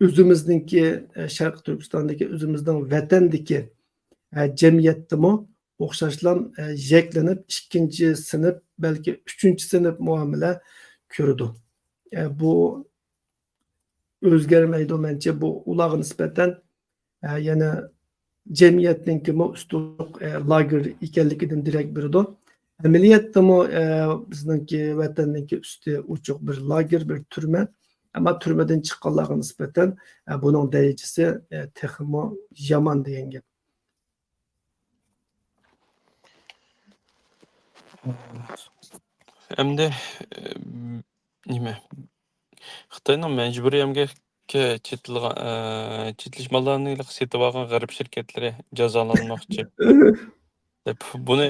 o'zimizningki Sharq Turkistondagi o'zimizning vatandagi jamiyatdami o'xshashlar yaklanib, ikkinchi sinf, balki uchinchi sinf muomala ko'rdi. Bu o'zgarmaydi menimcha. Bu ularga nisbatan yana jamiyatninki ustunroq lager ekanligidan direkt berdi. Amaliyotdami bizningki vatanningki usti uchuq bir lager, bir turma. Ammo turmadan chiqqanlarga nisbatan buning darajasi texmo yomon degan gap. Endi nima? Xitoyning majburiy emgakka chetilish mollarini setib olgan g'arb shirkatlari jazolanmoqchi. Deb buni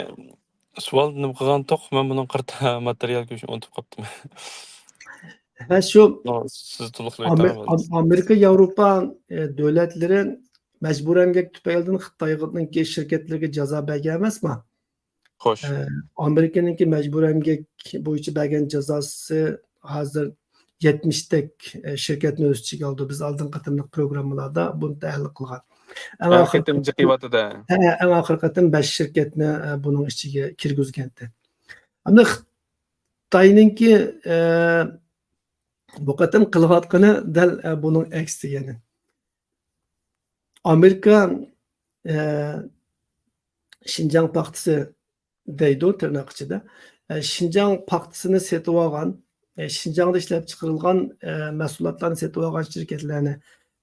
savol nima qilgan to'q, men buni qirta material ko'rishni unutib qoldim. Shu siz to'liqlayotgan Amerika, Yevropa davlatlari majburiy emgak tufaylidan Xitoyninki shirkatlarga jazo bergan emasmi? Xo'sh. Amerikanınki majburiy emgak bo'yicha bergan jazosi hozir 70 tek shirkatni o'z ichiga oldi. Biz oldingi qatimliq programmalarda buni tahlil qilgan. Eng oxirgi qatim 5 shirkatni buning ichiga kirgizgandi. Endi Xitoyninki bu qatim qilayotgani dal buning aksi yana. Amerika Şinjan paxtasi deydi tırnak ichida. Şinjan paxtasini setib olgan, Şinjanda ishlab chiqarilgan mahsulotlarni setib olgan shirkatlarni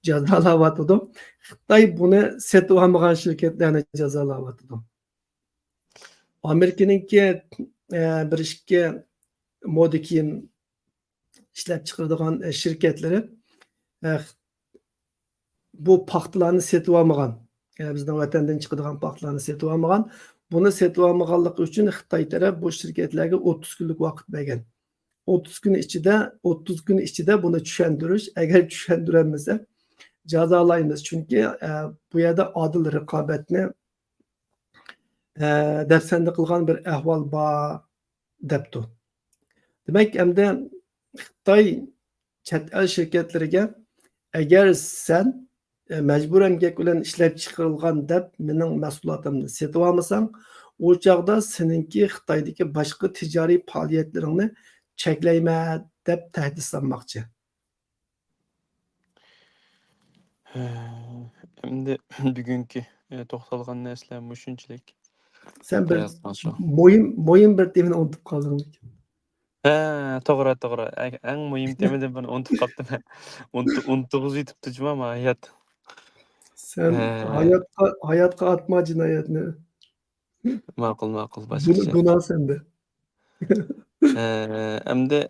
jazolayotdi. Xitoy buni setib olmagan shirkatlarni jazolayotdi. Amerikaninki bir ikki moda kiyim ishlab chiqaradigan shirkatlari bu paxtalarni setib olmagan, bizning vatandan chiqadigan paxtalarni setib olmagan. Buni setib olmaganligi uchun Xitoy taraf bu shirkatlarga 30 kunlik vaqt bergan. 30 kun ichida buni tushuntirish, agar tushuntirilmasa jazolaymiz. Chunki bu yerda adil raqobatni dafsanda qilgan bir ahvol bor debdi. Demak, endi Xitoy chet el shirkatlariga agar sen majbur emgak bilan ishlab chiqarilgan deb mening mahsulotimni setib olmasang, u chaqda seninki Xitoydagi boshqa tijoriy faoliyatlaringni cheklayman deb tahdid solmoqchi. Endi bugungi to'xtalgan narsalar shunchalik. Sen bir mo'yim bir temani unutib qolding. To'g'ri. Eng muhim temani buni unutib qoldim. 19 yetibdi juma hayot. Sen hayotga atma jinoyatni. Ma'qul boshqacha. Gunoh senda. Endi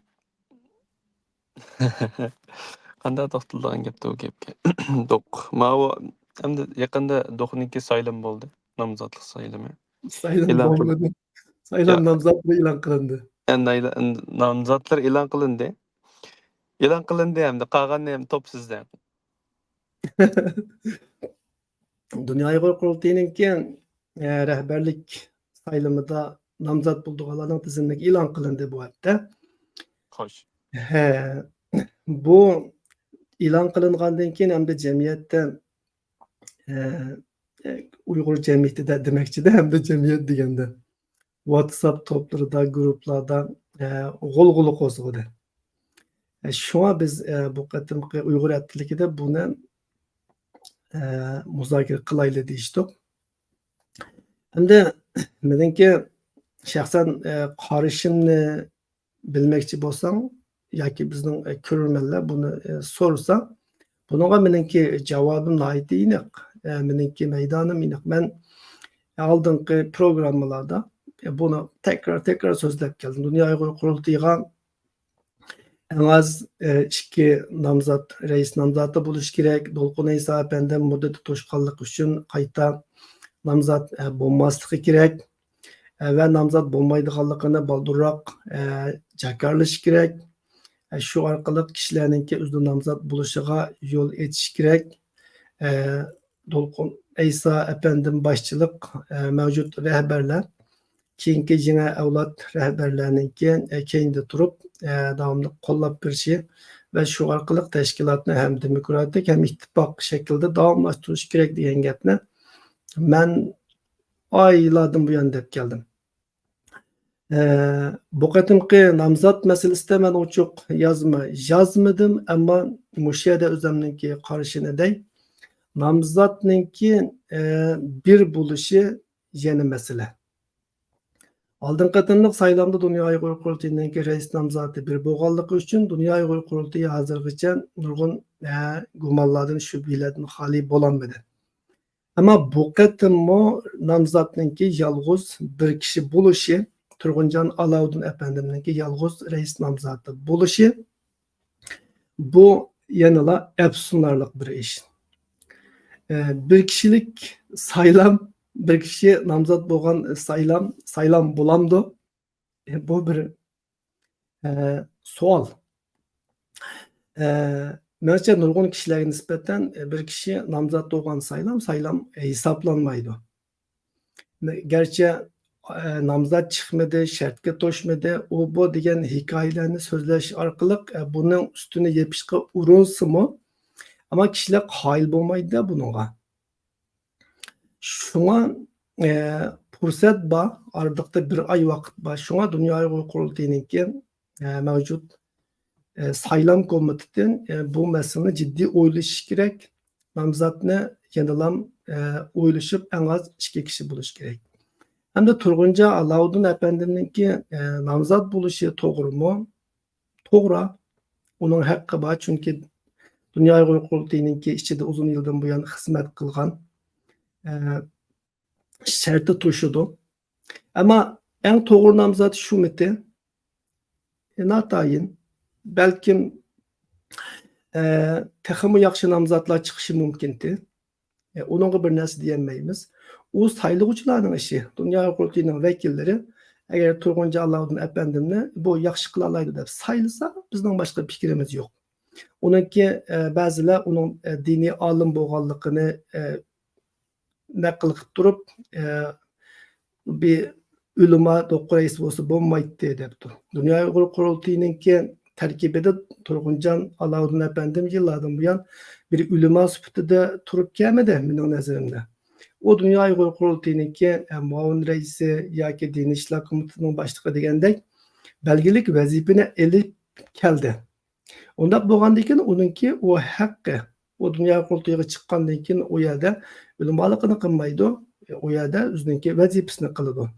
qanday to'xtalgan gapda u gapga. Do'q. Mana Hem de yakında Doku'nunki sayılım oldu. Namzatlık sayılımı. Saylan İlan kılın. bomladı. Ya, Saylan namzatlığı ilan kılındı. namzatlar ilan kılındı. İlan kılındı hem de kalgan hem top sizden. Dünya Uyghur Kurultayı'nınki rehberlik sayılımında namzat bulduğu alanın tizimlik ilan kılındı bu hafta. Hoş. He, bu ilan kılıngandan keyin hem de cemiyette Uyghur cemiyeti de demekçi hem de cemiyet degende. WhatsApp toplarında, gruplarda gol qo'zg'adi. Şuna biz bu qatımki Uyghur ettilikide bunu muzokara qilayli deyishdik. Endi meniki şahsen qarashimni bilmekçi bo'lsam yoki bizning ko'rurmanlar buni so'rasa, bunga meniki javobim nihoyatda aniq. Meniki meydanım aniq. Men oldingi programmalarda bunu tekrar so'zlab keldim. Dünya Uyghur Kurultayı'ga en az iki namzat, reis namzatı buluş gerek. Dolqun İsa Efendi muddeti toşqanlık üçün qayta namzat bo'lmasligi kerak ve namzat bo'lmaydiganligini baldurroq jakarlash kerak. Shu orqali kishilarningki o'zi namzat bo'lishiga yo'l etish kerak. Dolqun İsa Efendi boshchilik mavjud rahbarlar keyingi yangi avlod rahbarlarininki keyinda turib davomli qo'llab berishi va shu orqali tashkilotni ham demokratik ham ittifoq shaklda davomlashtirish kerak degan gapni men oylardan buyon deb keldim. Bu qatimki namzat masalasida men ochiq yozmadim, ammo mushu yerda o'zimninki qarashini dey. Namzatninki bir bo'lishi yana masala. Aldın qatımlıq saylamda Dünya Uyghur Kurultayı'nınki reis namzatı bir boğallığı üçün Dünya Uyghur Kurultayı hazırgıça nurgun gumallardan şübhilerden hali bolanmadı. Ama bu qatımı namzatınki yalğız bir kişi buluşu, Turguncan Alaudin Efendim'ninki yalğız reis namzatı buluşu, bu yanıla efsunlarlık bir iş. Bir kişilik saylam, bir kişi namzat bo'lgan saylam bo'lamdi. Bu bir savol. Menimcha nurg'un kishilarga nisbatan bir kishi namzat bo'lgan saylam hisoblanmaydi. Gerçi namzat chiqmadi, shartga to'shmadi, u bu degan hikoyalarni so'zlash orqali buning ustini yepishga urinsimi, ammo kishilar qoyil bo'lmaydi bunga. Şuna fursat var, aralıkta bir ay vakit var. Şuna Dünya Uyghur Kurultayı'nınki mevcut saylam komitetinden bu meseleni ciddi oylaşış gerek. Namzatını yanılam oylaşıp en az 2 kişi buluş gerek. Hem de Turgunca Alaudin Efendi'ninki namzat buluşu doğru mu? Doğru. Onun hakkı var çünkü Dünya Uyghur Kurultayı'nınki içinde uzun yıldan bu yana hizmet kılgan şartı toşudu. Ama en doğru namzat şu mıydı? Natayın. Belki texmi yaxşı namzatlar çıkışı mümkündü. Onun bir nasıl diyemeyimiz. O sayılıcıların işi. Dünya Kurultayı'nın vekilleri eğer Turgunca Alaudin Efendim'le bu yaxşı kılalaydı da sayılsa bizden başka fikrimiz yok. Onunki bazılar onun dini alım boğallıkını nakl qilib turib bir ulama doktor reis bo'lsa bo'lmaydi debdi. Dünya Uyghur Kurultayı'nınki tarkibida Turguncan Alaudin Efendim yıllardan bu yan bir ulama sifatida turib kelmadi mening nazarimda. O Dünya Uyghur Kurultayı'nınki muavin reisi yoki diniy ishlar komitetining boshlig'i degandek belgilik vazifani elib keldi. Unda bo'lgandan keyin uningki o haqqi o Dünya Kurultayı'ga çıqqandan keyin o yerda ulumoligini qilmaydi, o yerda o'zininki vazifasini qiladi.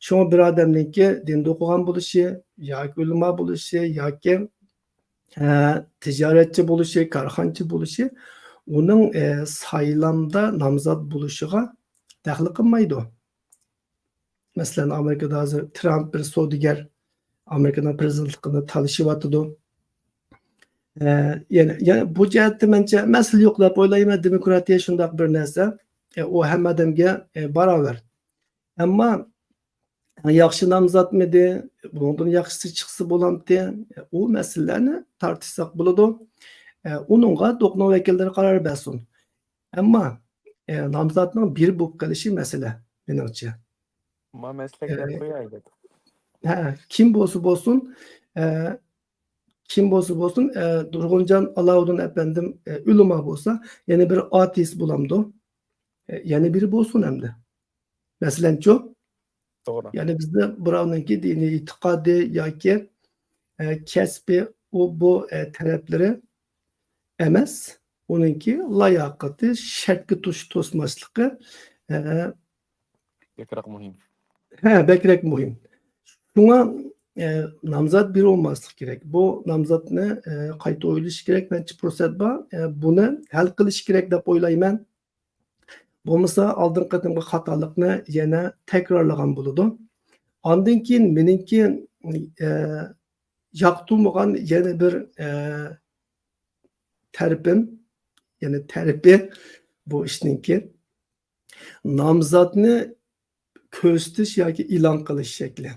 Şuna bir odamninki dinda o'qigan bo'lishi, yoki ulamo bo'lishi, yoki tijoratchi bo'lishi, korxonchi bo'lishi uning saylamda nomzod bo'lishiga daxl qilmaydi. Masalan, Amerikada hozir Trump bir savdogar Amerikaning prezidentligini talashyapti. Yani bu cihetde mence mesele yok dep oylayman demokratiya şundaq bir narsa. O hamma adamga barobar. Ammo yaxshi nomzodmidi, bundan yaxshisi chiqsa bo'lamdi. U masalalarni tartishsak bo'ladi. Uningga do'qna vakillari qaror bersin. Ammo nomzodning bir bo'lib qolishi masala meningcha. Ma meslek deb qo'yaylik. Kim bo'lsa bo'lsin, Turg'unjon Alovdin efendim ulamo bo'lsa, yana bir ateist bo'lamdi. Yana biri bo'lsin hamda. Masalanchu, To'g'ri. yani bizde birovninki diniy e'tiqodi yoki kasbi bu talabları emas, uninki layoqati, shartga to'smasligi Bekroq muhim. bekrak muhim. Shunga nomzod biri olmaslik kerak. Bu nomzodni qayta o'ylash kerak. Mencha fursat bor. Buni hal qilish kerak deb o'ylayman. Bo'lmasa oldin qatimgi xatolikni yana takrorlagan bo'ladi. Ondan keyin meningki yoqtirmagan yana bir tarafim, yani tarafi bu ishninki nomzodni ko'rsatish yoki e'lon qilish shakli.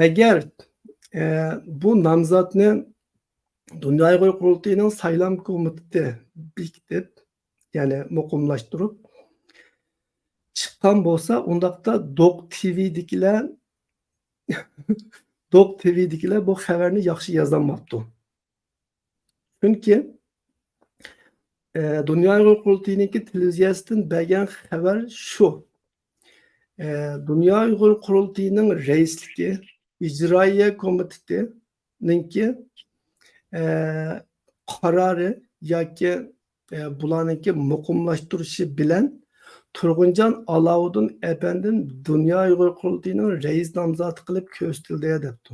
Agar bu nomzodni Dunyo Uyg'ur qurultayining saylam komiteti bekitib, yani muqimlashtirib chiqqan bo'lsa, undaqda Doq TV'dikilar bu xabarni yaxshi yozolmabdi. Chunki Dunyo Uyg'ur qurultayiniki televiziyasidan bergan xabar shu. Dunyo Uyg'ur qurultayining raisligi, ijroiya komitetininki qarori yoki bularniki muqimlashtirishi bilan Turg'unjon Alovdin efendim Dunyo Uyg'ur qurultayining rais nomzodi qilib ko'rsatildi debdi.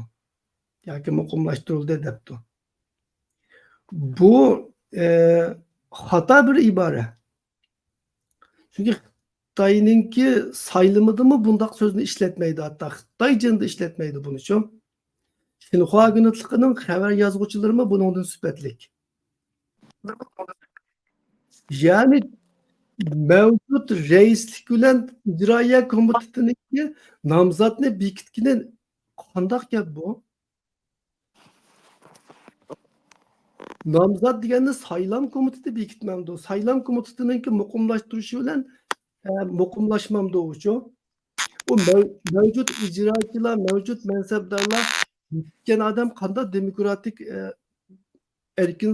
Yoki muqimlashtirildi debdi. Bu xato bir ibora. Chunki Xitoyninki saylimidimi bundaq so'zni ishlatmaydi, hatto Xitoy jinda ishlatmaydi buni-chu. Xinhua agentligining xabar yozuvchilarimi buningdan sifatlik. Yani mevcut reislik bilen icraiya komitetiniki nomzodni bekitgani qandaq gap bu? Nomzod deganda saylam komiteti bekitmamdi. Saylam komitetiniki muqimlashtirishi bilan muqimlashmamdi uchu. O mevcut icrachilar, mevcut mansabdorlar bekitgan adam qanday demokratik erkin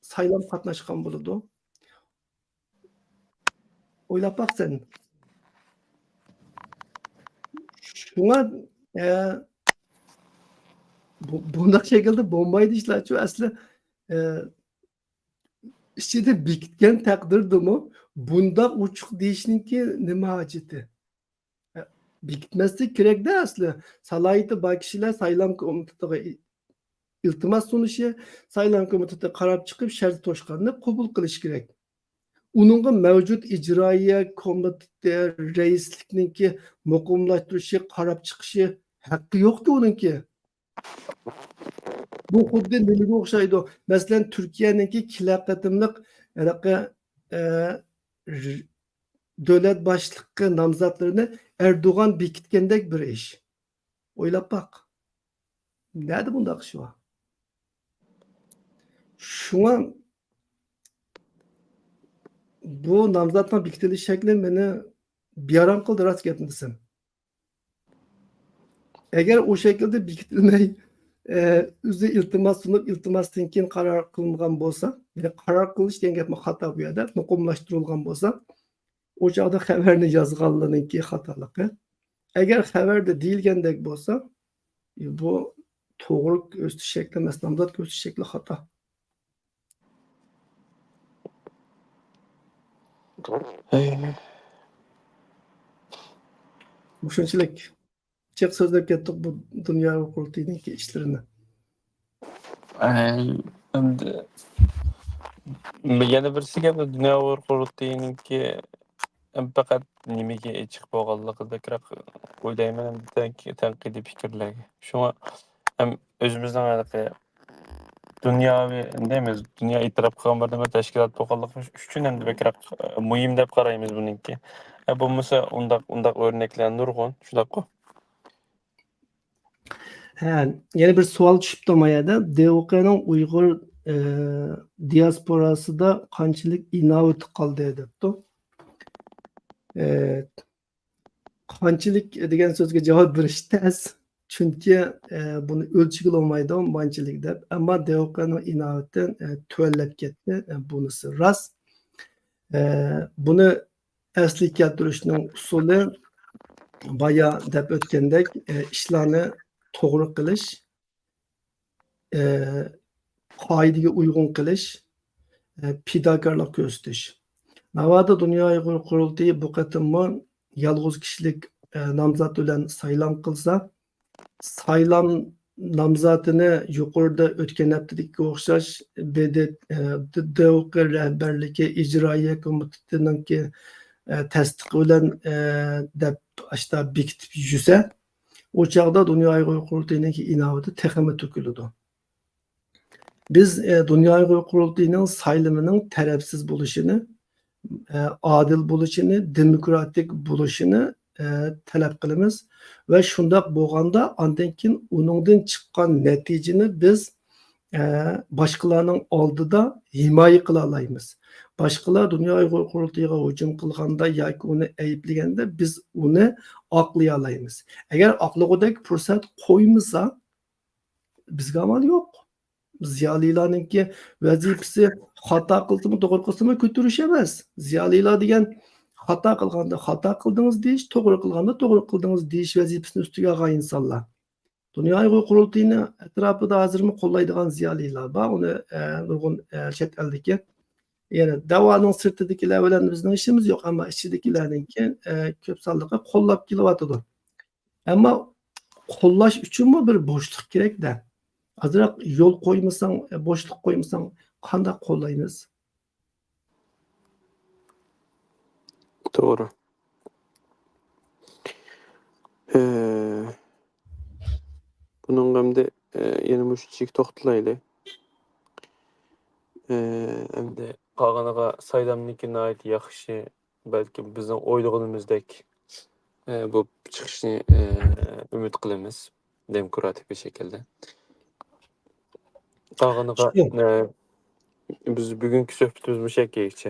saylam qatnashgan bo'ladi? O'ylab baqsan. Shunga bundaq şekilde bo'lmaydi ishlarchu asli ichida bekitgan taqdirdimi bundaq uchuq deyishninki nima hojati? Bekitmaslik kerakda asli. Salohiyati bor kishilar saylam komitetiga iltimos sunishi, saylam komiteti qarab chiqib shart to'shqanni qabul qilish kerak. Uningga mavjud ijroiya komiteti raislikninki muqimlashtirishi, qarab chiqishi haqqi yo'q-ku uninki. Bu xuddi nimaga o'xshaydi? Masalan, Turkiyaninki ikkilar qatimliq davlat boshlig'i nomzodlarini Erdo'g'an bekitgandek bir ish. O'ylab baq. Nada bundaq ish bor? Shunga bu nomzodning bekitilish shakli meni bearam qildi, rost gapni desam. Agar o şekilde bekitilmay o'zi iltimos sunib, iltimosdan keyin qaror qilingan bo'lsa, ya'ni qaror qilish degan gapni xato bu yerda muqimlashtirilgan bo'lsa, o chog'da xabarni yozganlarninki xatoligi. Agar xabarda deyilgandek bo'lsa, bu to'g'ri ko'rsatish shakli emas, nomzod ko'rsatish shakli xato. Bu shunchalik chiq so'zlab ketdik bu Dunyo qurultayininki ishlarini. Endi yana birisi gap Dunyo Uyg'ur qurultayininki faqat nimaga chiqib bo'lganligida o'ylayman tanqidiy fikrlarga. Shunga ham o'zimizning dunyoviy deymiz, dunyo e'tirof qilgan bir tashkilot bo'lganligi uchun ham bekroq muhim deb qaraymiz buniki. Bo'lmasa undaq o'rnaklar nurg'un, shundaqku. Yana bir savol tushibdi mayada. DVK'ning Uyg'ur diasporasida qanchalik innovati qoldi debdi. Qanchalik degan so'zga javob berish tez. Chunki buni o'lchigi olmaydi qanchalik deb. Ammo DVK'ning innovati tuallab ketdi. Bunisi rost. Buni asli keltirishning usuli baya deb o'tgandek ishlarni to'g'ri qilish, qoidaga uyg'un qilish, fidokorlik ko'rsatish. Navada Dunyo Uyg'ur qurultiyi bu qatimmi yolg'iz kishilik nomzod bilan saylan qilsa, saylan nomzodini yuqorida o'tgan haftadagi o'xshash DVK rahbarligi ijroiya komitetininki tasdiqi bilan deb ashta bekitib yursa, o çağda Dünya Uyg'ur qurultiyiniki inovati texmi to'kiladi. Biz Dünya Uyg'ur qurultiyining saylamining tarafsiz bo'lishini, adil bo'lishini, demokratik bo'lishini talab qilamiz va shundoq bo'lganda ondan keyin uningdan chiqqan natijani biz boshqalarning oldida himoya qila olamiz. Boshqalar Dünya Uyg'ur qurultiyiga hujum qilganda yoki uni ayblaganda biz uni oqlay olamiz. Agar oqlagudek fursat qo'ymasa bizga amal yo'q. Ziyolilarninki vazifasi xato qildimi, to'g'ri qilsami ko'tarish emas. Ziyolilar degan xato qilganda xato qildingiz deyish, to'g'ri qilganda to'g'ri qildingiz deyish vazifasini ustiga olgan insonlar. Dünya Uyg'ur qurultiyini atrofida hozirmi qo'llaydigan ziyolilar bor. Uni nurg'un chet eldagi yani da'voning sirtidagilar bilan bizning ishimiz yo'q, ammo ichidagilarninki ko'p sonliqda qo'llab kelyotidi. Ammo qo'llash uchunmi bir bo'shliq kerak-da. Azroq yo'l qo'ymasang, bo'shliq qo'ymasang qanday qo'llaymiz? To'g'ri. Bunun hamda yana mushchik to'xtalayli. Hamda qolganiga saylamniki nihoyat yaxshi, balki bizning o'ylaganimizdek bu chiqishni umid qilamiz demokratik bir shaklda. Qolganiga biz bugungi suhbatimiz mushakkayicha.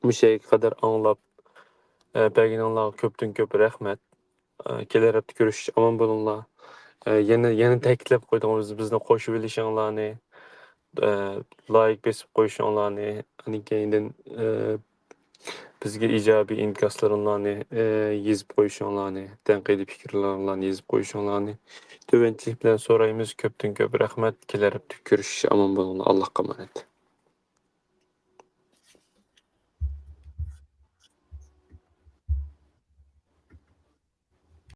Mushaga qadar anglab berganinglarga ko'pdan ko'p rahmat. Kelar hafta ko'rishish omon bo'linglar. Yana ta'kidlab qo'ydingiz bizni qo'shib olishinglarni, like besib qo'yishinglarni, keyin bizga ijobiy inkaslaringlarni yozib qo'yishinglarni, tanqidiy fikrlaringlarni yozib qo'yishinglarni tovanchilik bilan so'raymiz. Ko'pdan ko'p rahmat. Kelar hafta ko'rishish omon bo'linglar. Allohga emanet.